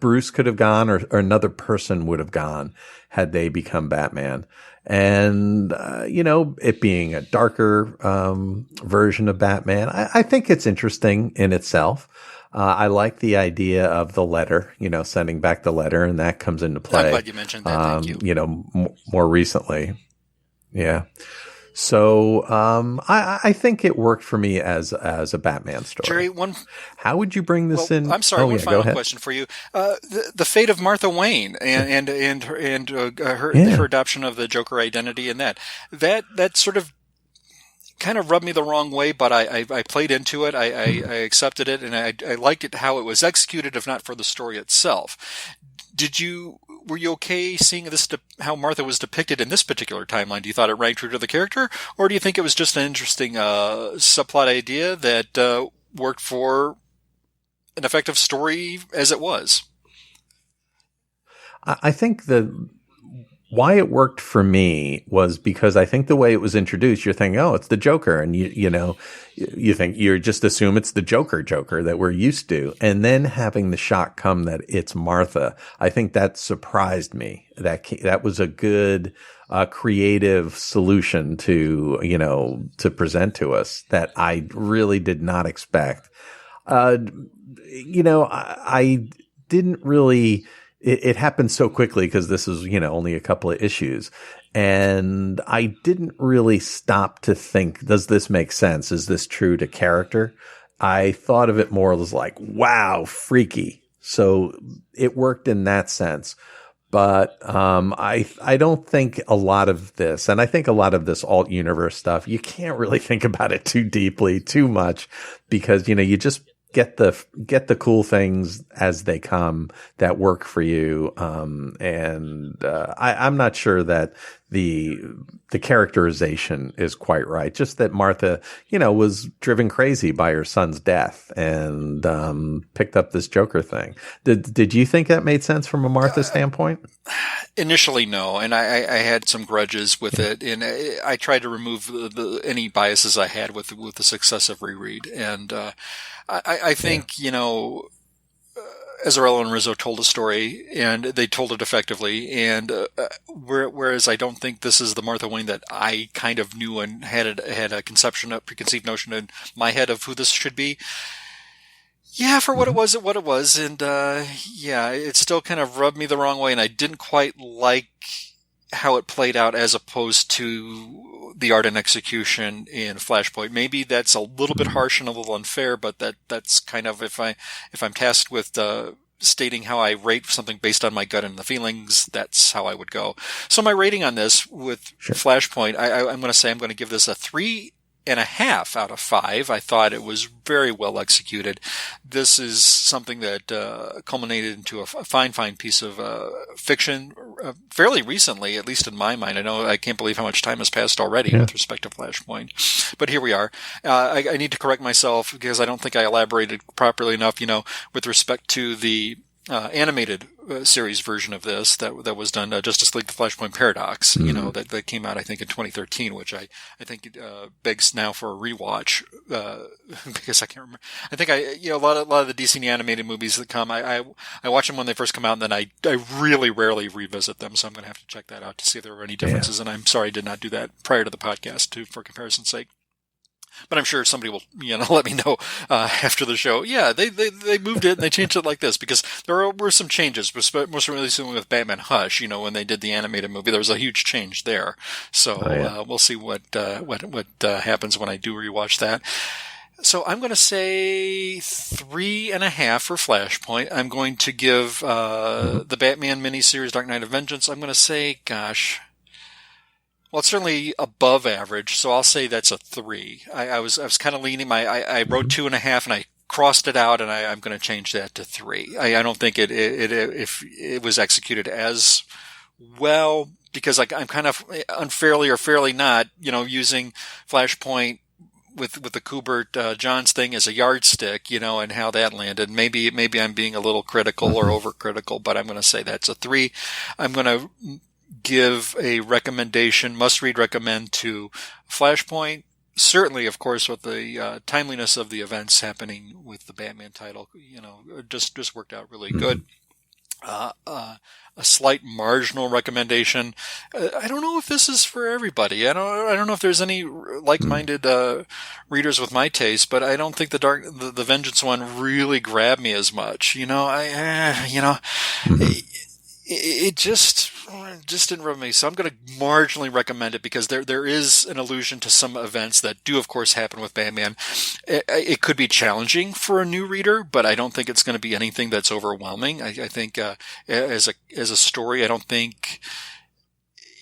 Bruce could have gone or another person would have gone had they become Batman. And, it being a darker version of Batman, I think it's interesting in itself. I like the idea of the letter, sending back the letter, and that comes into play. I'm glad you mentioned that. Thank you. More recently. Yeah. So I think it worked for me as a Batman story. Jerry, how would you bring this in? I'm sorry. One final question for you: the fate of Martha Wayne and her adoption of the Joker identity, and that sort of kind of rubbed me the wrong way, but I played into it. I accepted it, and I liked it how it was executed, if not for the story itself. Were you okay seeing this, how Martha was depicted in this particular timeline? Do you thought it rang true to the character, or do you think it was just an interesting subplot idea that worked for an effective story as it was? I think why it worked for me was because I think the way it was introduced, you're thinking, oh, it's the Joker. And you think you just assume it's the Joker that we're used to. And then having the shock come that it's Martha, I think that surprised me. That was a good, creative solution to present to us that I really did not expect. I didn't really. It happened so quickly because this is, only a couple of issues. And I didn't really stop to think, does this make sense? Is this true to character? I thought of it more as like, wow, freaky. So it worked in that sense. But I don't think a lot of this, and I think a lot of this alt universe stuff, you can't really think about it too deeply, too much, because, you just get the cool things as they come that work for you. I'm not sure that the characterization is quite right. Just that Martha, was driven crazy by her son's death and picked up this Joker thing. Did you think that made sense from a Martha standpoint? Initially, no, and I had some grudges with it, and I tried to remove any biases I had with the successive reread, and I think, Azzarello and Rizzo told a story, and they told it effectively, and whereas I don't think this is the Martha Wayne that I kind of knew and had a preconceived notion in my head of who this should be. Yeah, for what it was, and it still kind of rubbed me the wrong way, and I didn't quite like how it played out as opposed to the art and execution in Flashpoint. Maybe that's a little bit harsh and a little unfair, but that's kind of, if I'm tasked with stating how I rate something based on my gut and the feelings, that's how I would go. So my rating on this with Flashpoint, I'm going to say I'm going to give this a 3.5 out of 5. I thought it was very well executed. This is something that culminated into a fine piece of fiction fairly recently, at least in my mind. I can't believe how much time has passed already with respect to Flashpoint. But here we are. I need to correct myself because I don't think I elaborated properly enough, with respect to the animated series version of this that was done, Justice League: The Flashpoint Paradox, that came out, I think, in 2013, which I think begs now for a rewatch, because I can't remember. I think a lot of the DC animated movies that come, I watch them when they first come out, and then I really rarely revisit them, so I'm going to have to check that out to see if there were any differences, and I'm sorry I did not do that prior to the podcast for comparison's sake. But I'm sure somebody will, let me know after the show. Yeah, they moved it and they changed it like this because there were some changes, most recently with Batman Hush. When they did the animated movie, there was a huge change there. So we'll see what happens when I do rewatch that. So I'm going to say 3.5 for Flashpoint. I'm going to give the Batman miniseries Dark Knight of Vengeance. I'm going to say, well, it's certainly above average, so I'll say that's a 3. I was kind of leaning. I wrote 2.5 and I crossed it out, and I'm going to change that to 3. I don't think if it was executed as well, because I'm kind of unfairly or fairly not, using Flashpoint with the Kubert Johns thing as a yardstick, and how that landed. Maybe I'm being a little critical or overcritical, but I'm going to say that's a 3. I'm going to give a recommendation, must read recommend to Flashpoint, certainly, of course, with the timeliness of the events happening with the Batman title, just worked out really good. A slight marginal recommendation. I don't know if this is for everybody. I don't know if there's any like-minded readers with my taste, but I don't think the Vengeance one really grabbed me as much. It just didn't rub me. So I'm going to marginally recommend it because there is an allusion to some events that do, of course, happen with Batman. It could be challenging for a new reader, but I don't think it's going to be anything that's overwhelming. I think as a story, I don't think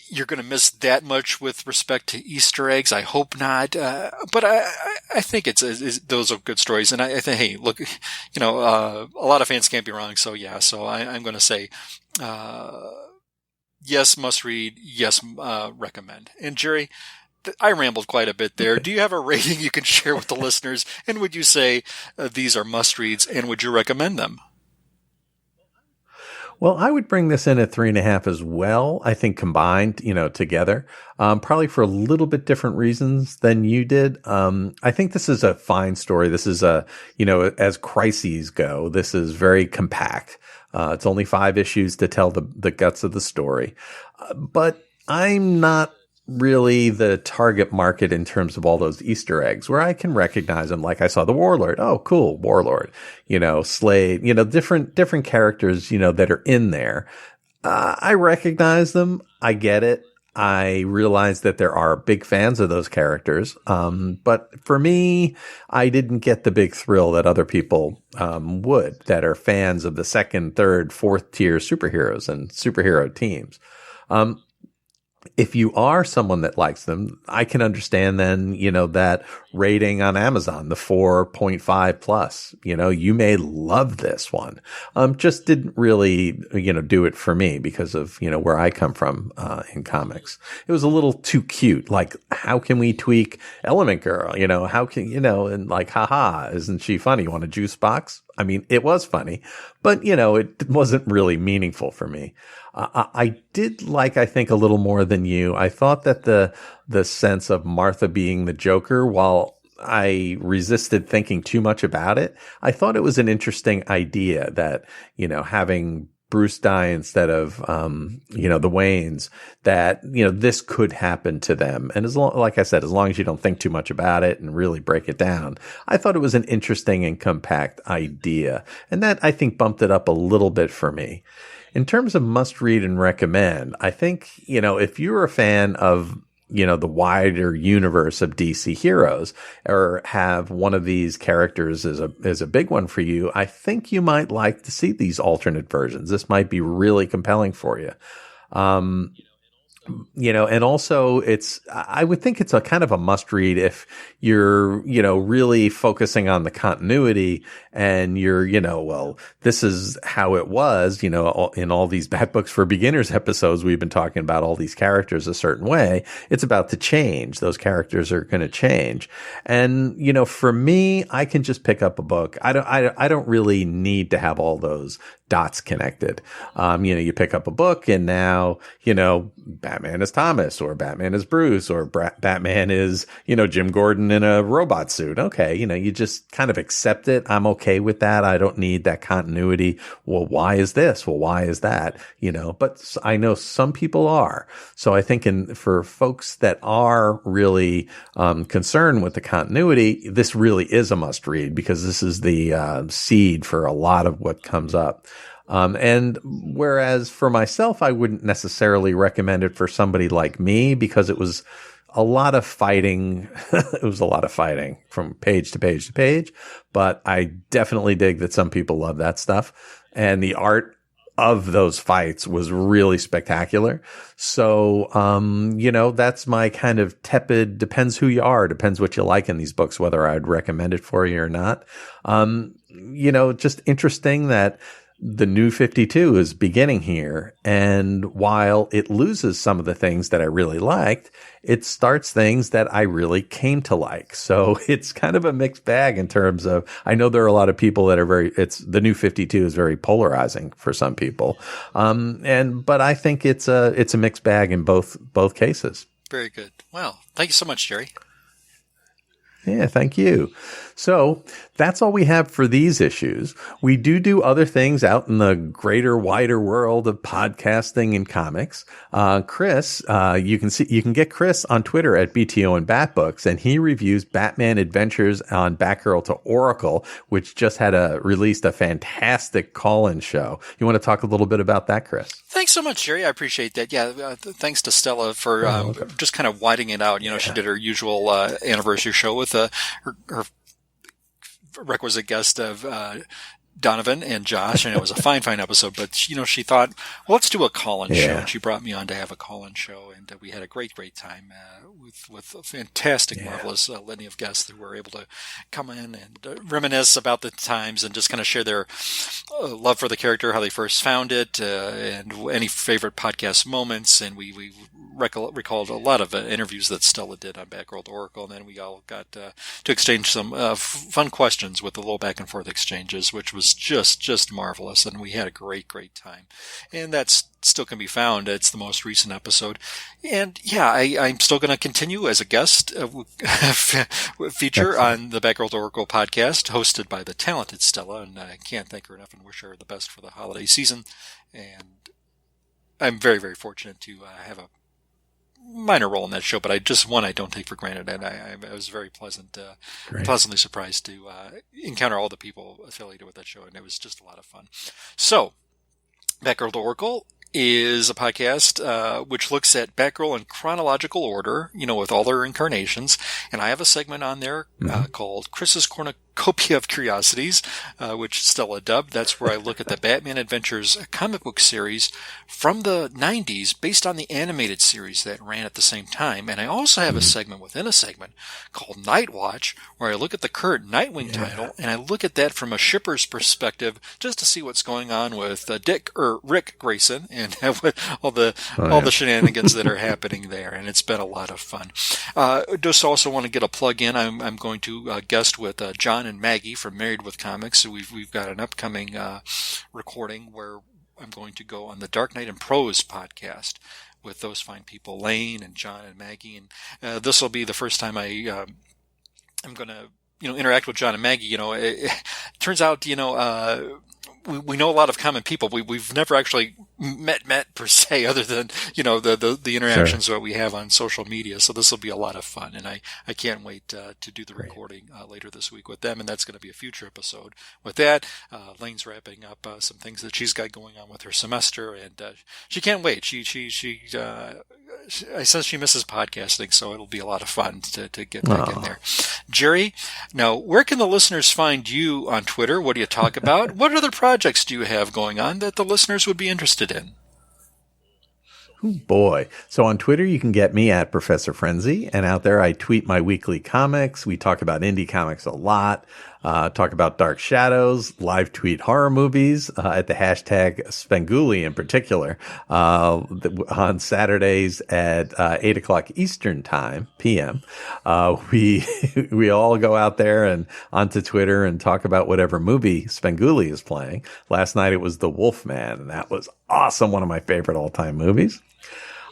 you're going to miss that much with respect to Easter eggs. I hope not. But I think those are good stories. And I think, hey, look, a lot of fans can't be wrong. So yeah, I'm going to say, yes, must read. Yes, recommend. And Gerry, I rambled quite a bit there. Do you have a rating you can share with the listeners? And would you say these are must reads? And would you recommend them? Well, I would bring this in at 3.5 as well. I think combined, together, probably for a little bit different reasons than you did. I think this is a fine story. This is as crises go, this is very compact. It's only 5 issues to tell the guts of the story. But I'm not really the target market in terms of all those Easter eggs where I can recognize them. Like I saw the Warlord. Oh, cool. Warlord, Slade, different characters, that are in there. I recognize them. I get it. I realize that there are big fans of those characters. But for me, I didn't get the big thrill that other people, would, that are fans of the 2nd, 3rd, 4th tier superheroes and superhero teams. If you are someone that likes them, I can understand then, that rating on Amazon, the 4.5 plus, you may love this one. Just didn't really, do it for me because of, where I come from, in comics. It was a little too cute. Like, how can we tweak Element Girl? How can, and like, haha, isn't she funny? You want a juice box? I mean, it was funny, but, it wasn't really meaningful for me. I did like, I think, a little more than you. I thought that the sense of Martha being the Joker, while I resisted thinking too much about it, I thought it was an interesting idea that, having Bruce die instead of, the Waynes, that, this could happen to them. And like I said, as long as you don't think too much about it and really break it down, I thought it was an interesting and compact idea. And that, I think, bumped it up a little bit for me. In terms of must read and recommend, I think, if you're a fan of, the wider universe of DC heroes, or have one of these characters as a big one for you, I think you might like to see these alternate versions. This might be really compelling for you. And also I would think it's a kind of a must read if you're, really focusing on the continuity and you're, well, this is how it was, in all these Bat Books for Beginners episodes, we've been talking about all these characters a certain way. It's about to change. Those characters are going to change. And, for me, I can just pick up a book. I don't really need to have all those dots connected. You pick up a book and now, Batman is Thomas, or Batman is Bruce, or Batman is, Jim Gordon in a robot suit. Okay. You just kind of accept it. I'm okay with that. I don't need that continuity. Well, why is this? Well, why is that? But I know some people are. So I think for folks that are really, concerned with the continuity, this really is a must read because this is the, seed for a lot of what comes up. And whereas for myself, I wouldn't necessarily recommend it for somebody like me because it was a lot of fighting. It was a lot of fighting from page to page to page, but I definitely dig that some people love that stuff. And the art of those fights was really spectacular. So, that's my kind of tepid, depends who you are, depends what you like in these books, whether I'd recommend it for you or not. Just interesting that the New 52 is beginning here. And while it loses some of the things that I really liked, it starts things that I really came to like. So it's kind of a mixed bag in terms of, I know there are a lot of people that are the New 52 is very polarizing for some people. But I think it's a mixed bag in both cases. Very good. Well, thank you so much, Gerry. Yeah, thank you. So that's all we have for these issues. We do other things out in the greater, wider world of podcasting and comics. Chris, you can get Chris on Twitter at BTO and Batbooks, and he reviews Batman Adventures on Batgirl to Oracle, which just had released a fantastic call-in show. You want to talk a little bit about that, Chris? Thanks so much, Jerry. I appreciate that. Yeah, thanks to Stella for just kind of widening it out. She did her usual anniversary show with her requisite guest of Donovan and Josh, and it was a fine episode. But she thought, well, let's do a call-in show, and she brought me on to have a call-in show, and we had a great time with a fantastic, marvelous litany of guests who were able to come in and reminisce about the times and just kind of share their love for the character, how they first found it, and any favorite podcast moments. And we recalled a lot of interviews that Stella did on Batgirl to Oracle, and then we all got to exchange some fun questions with the little back and forth exchanges, which was just marvelous, and we had a great time. And that's still can be found. It's the most recent episode. And I'm still going to continue as a guest feature on the Batgirl to Oracle podcast, hosted by the talented Stella, and I can't thank her enough and wish her the best for the holiday season. And I'm very, very fortunate to have a minor role in that show, but I don't take for granted, and I was very pleasantly surprised to encounter all the people affiliated with that show, and it was just a lot of fun. So, Batgirl to Oracle is a podcast which looks at Batgirl in chronological order, with all their incarnations, and I have a segment on there called Chris's Cornucopia of Curiosities, which Stella dubbed. That's where I look at the Batman Adventures comic book series from the 90s based on the animated series that ran at the same time. And I also have a segment within a segment called Night Watch, where I look at the current Nightwing title, and I look at that from a shipper's perspective just to see what's going on with Rick Grayson and all the shenanigans that are happening there. And it's been a lot of fun. Just also want to get a plug in. I'm going to guest with John and Maggie from Married with Comics. So we've got an upcoming recording where I'm going to go on the Dark Knight and Prose podcast with those fine people, Lane and John and Maggie. And this will be the first time I'm going to interact with John and Maggie. It turns out we know a lot of common people. We've never actually met per se, other than the interactions that we have on social media. So this will be a lot of fun, and I can't wait to do the recording later this week with them, and that's going to be a future episode. With that, Lane's wrapping up some things that she's got going on with her semester, and she can't wait. I sense she misses podcasting, so it'll be a lot of fun to get back in there. Jerry, now where can the listeners find you on Twitter? What do you talk about? What other projects do you have going on that the listeners would be interested in? Oh boy. So on Twitter, you can get me at Professor Frenzy, and out there I tweet my weekly comics. We talk about indie comics a lot, talk about Dark Shadows, live tweet horror movies, at the hashtag Spenguli in particular, on Saturdays at 8 o'clock Eastern time, PM. We all go out there and onto Twitter and talk about whatever movie Spenguli is playing. Last night it was The Wolfman, and that was awesome. One of my favorite all-time movies.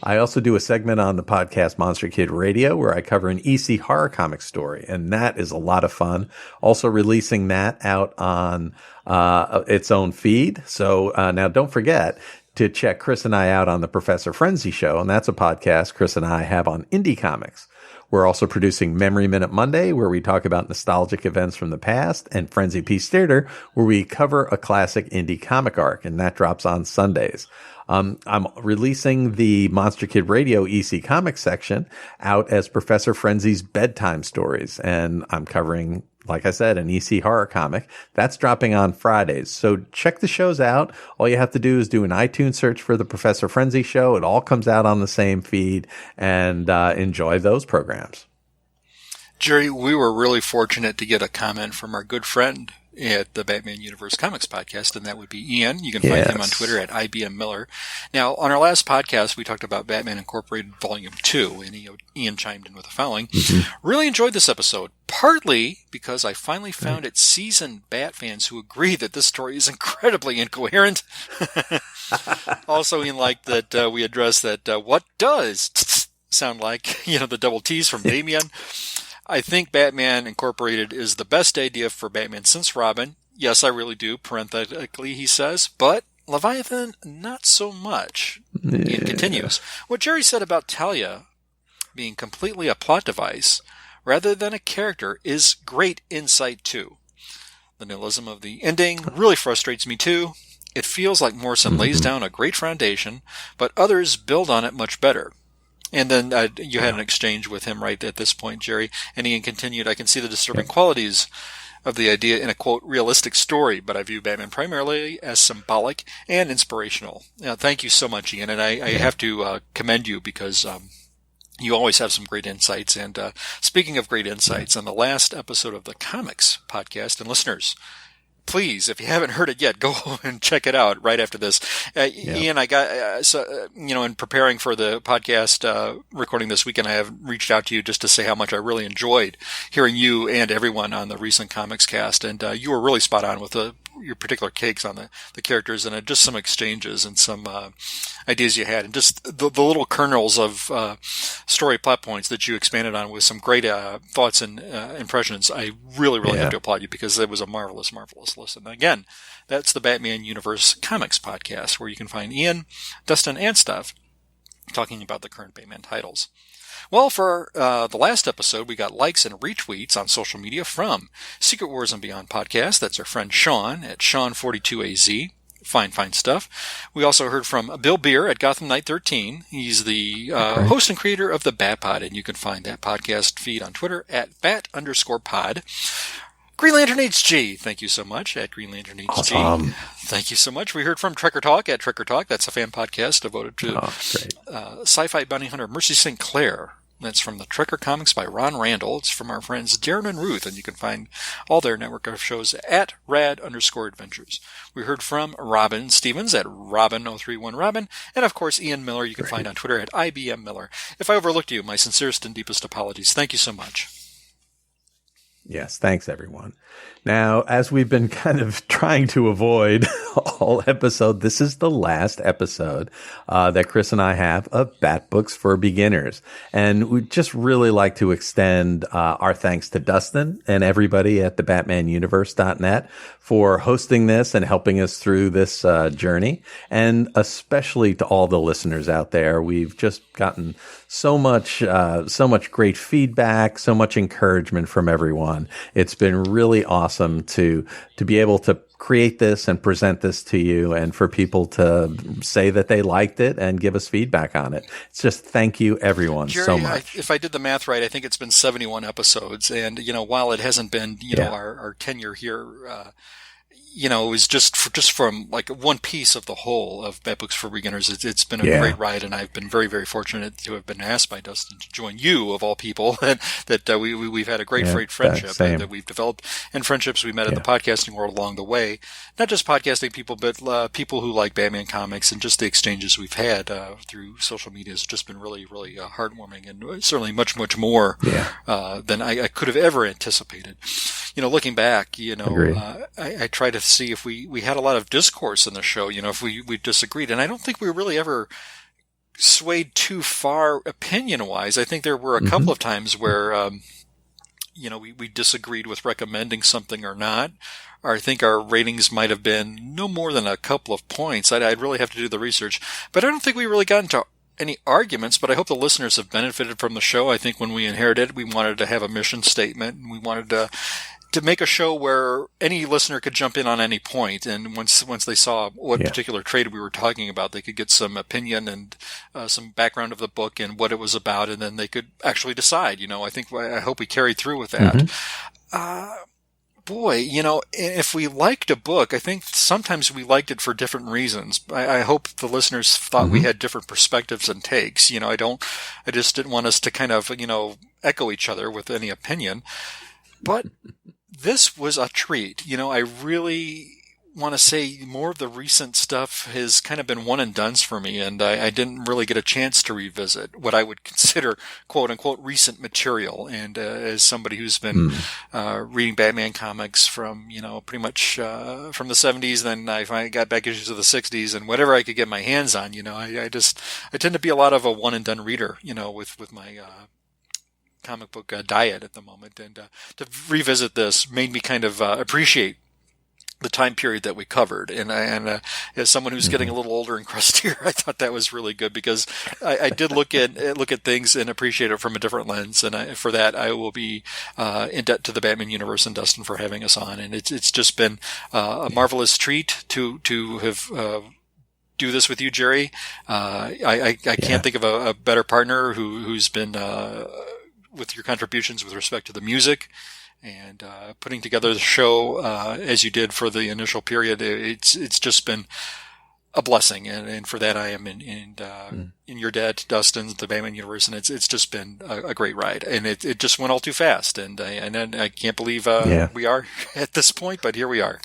I also do a segment on the podcast Monster Kid Radio where I cover an EC horror comic story, and that is a lot of fun. Also releasing that out on its own feed. So now don't forget to check Chris and I out on the Professor Frenzy Show, and that's a podcast Chris and I have on indie comics. We're also producing Memory Minute Monday, where we talk about nostalgic events from the past, and Frenzy Piece Theater, where we cover a classic indie comic arc, and that drops on Sundays. I'm releasing the Monster Kid Radio EC Comics section out as Professor Frenzy's Bedtime Stories, and I'm covering, like I said, an EC horror comic. That's dropping on Fridays. So check the shows out. All you have to do is do an iTunes search for the Professor Frenzy Show. It all comes out on the same feed, and enjoy those programs. Jerry, we were really fortunate to get a comment from our good friend at the Batman Universe Comics podcast, and that would be Ian. You can find him on Twitter at IBM Miller. Now, on our last podcast, we talked about Batman Incorporated Volume 2, and Ian chimed in with the following. Really enjoyed this episode, partly because I finally found it seasoned Bat fans who agree that this story is incredibly incoherent. Also, Ian liked that we addressed that what does sound like, the double T's from Damien. I think Batman Incorporated is the best idea for Batman since Robin. Yes, I really do, parenthetically, he says, but Leviathan, not so much. Ian continues. What Gerry said about Talia being completely a plot device rather than a character is great insight, too. The nihilism of the ending really frustrates me, too. It feels like Morrison lays down a great foundation, but others build on it much better. And then you had an exchange with him right at this point, Gerry, and Ian continued, I can see the disturbing qualities of the idea in a, quote, realistic story, but I view Batman primarily as symbolic and inspirational. Thank you so much, Ian, and I have to commend you because you always have some great insights. And speaking of great insights, on the last episode of the Comics podcast, and listeners, please, if you haven't heard it yet, go and check it out right after this. Ian, I got, in preparing for the podcast recording this weekend, I have reached out to you just to say how much I really enjoyed hearing you and everyone on the recent Comics cast. And you were really spot on with your particular takes on the characters and just some exchanges and some ideas you had and just the little kernels of story plot points that you expanded on with some great thoughts and impressions. I really have to applaud you because it was a marvelous listen. Again, that's the Batman Universe Comics podcast where you can find Ian, Dustin, and Steph talking about the current Batman titles. Well, for the last episode, we got likes and retweets on social media from Secret Wars and Beyond podcast. That's our friend Sean at Sean42AZ. Fine stuff. We also heard from Bill Beer at Gotham Knight 13. He's the host and creator of the Bat Pod, and you can find that podcast feed on Twitter at bat_pod. Green Lantern HG, thank you so much at Green Lantern HG. Awesome. Thank you so much. We heard from Trekker Talk at Trekker Talk. That's a fan podcast devoted to sci-fi bounty hunter Mercy St. Clair. That's from the Trekker Comics by Ron Randall. It's from our friends Darren and Ruth, and you can find all their network of shows at rad_adventures. We heard from Robin Stevens at Robin031Robin, and of course Ian Miller you can find on Twitter at IBM Miller. If I overlooked you, my sincerest and deepest apologies. Thank you so much. Yes, thanks, everyone. Now, as we've been kind of trying to avoid all episode, this is the last episode that Chris and I have of Bat Books for Beginners. And we'd just really like to extend our thanks to Dustin and everybody at the BatmanUniverse.net for hosting this and helping us through this journey. And especially to all the listeners out there. We've just gotten so much great feedback, so much encouragement from everyone. It's been really awesome to be able to create this and present this to you and for people to say that they liked it and give us feedback on it. It's just thank you everyone Gerry, so much. If I did the math right, I think it's been 71 episodes. And, while it hasn't been, our tenure here, it was just from like one piece of the whole of Bat Books for Beginners. It's been a great ride, and I've been very, very fortunate to have been asked by Dustin to join you, of all people, and that we've had a great friendship that we've developed, and friendships we met in the podcasting world along the way. Not just podcasting people, but people who like Batman comics, and just the exchanges we've had through social media has just been really, really heartwarming, and certainly much, much more than I could have ever anticipated. Looking back, I try to see if we had a lot of discourse in the show, if we disagreed. And I don't think we really ever swayed too far opinion-wise. I think there were a couple of times where, we disagreed with recommending something or not. Or I think our ratings might have been no more than a couple of points. I'd really have to do the research. But I don't think we really got into any arguments, but I hope the listeners have benefited from the show. I think when we inherited it, we wanted to have a mission statement, and we wanted to make a show where any listener could jump in on any point, and once they saw what particular trade we were talking about, they could get some opinion and some background of the book and what it was about, and then they could actually decide. I hope we carried through with that. If we liked a book, I think sometimes we liked it for different reasons. I hope the listeners thought we had different perspectives and takes. I just didn't want us to kind of, echo each other with any opinion. But this was a treat. I really want to say more of the recent stuff has kind of been one and dones for me, and I didn't really get a chance to revisit what I would consider quote unquote recent material. And as somebody who's been reading Batman comics from pretty much from the 70s, then I finally got back issues of the 60s, and whatever I could get my hands on, I tend to be a lot of a one and done reader, with my comic book diet at the moment, and to revisit this made me kind of appreciate the time period that we covered. And as someone who's getting a little older and crustier, I thought that was really good, because I did look at things and appreciate it from a different lens. And for that, I will be in debt to the Batman universe and Dustin for having us on. And it's just been a marvelous treat to have do this with you, Gerry. I can't think of a better partner who's been with your contributions with respect to the music and putting together the show as you did for the initial period. It's just been a blessing, and for that I am in your debt, Dustin, the Batman universe, and it's just been a great ride, and it just went all too fast, and I can't believe we are at this point, but here we are.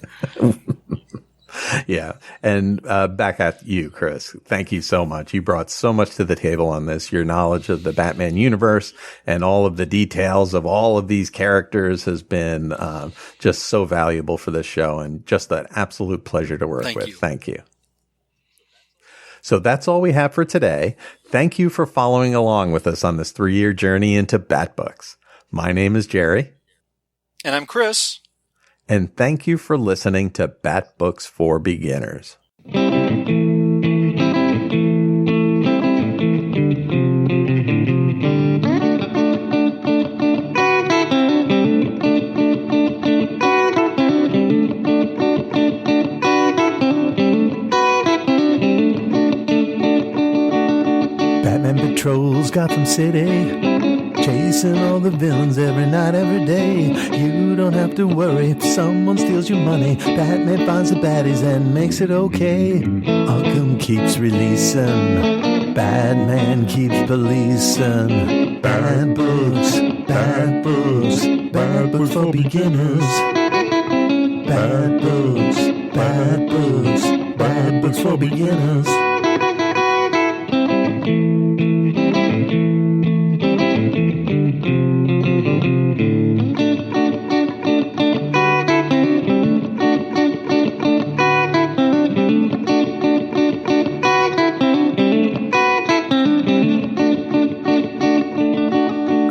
Yeah. And back at you, Chris. Thank you so much. You brought so much to the table on this. Your knowledge of the Batman universe and all of the details of all of these characters has been just so valuable for this show, and just an absolute pleasure to work with. Thank you. So that's all we have for today. Thank you for following along with us on this 3-year journey into Bat Books. My name is Gerry. And I'm Chris. And thank you for listening to Bat Books for Beginners. Batman patrols Gotham City, chasing all the villains every night, every day. You don't have to worry if someone steals your money. Batman finds the baddies and makes it okay. Arkham keeps releasing, Batman keeps policing. Bad books, bad books, bad books for beginners. Bad books, bad books, bad books for beginners.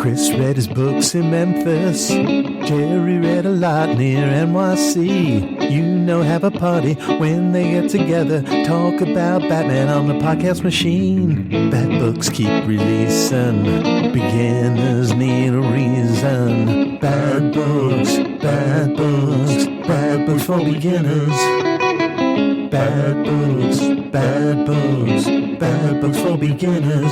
Chris read his books in Memphis. Gerry read a lot near NYC. You know, have a party when they get together. Talk about Batman on the podcast machine. Bat books keep releasing. Beginners need a reason. Bad books, bad books, bad books for beginners. Bad books, bad books, bad books for beginners.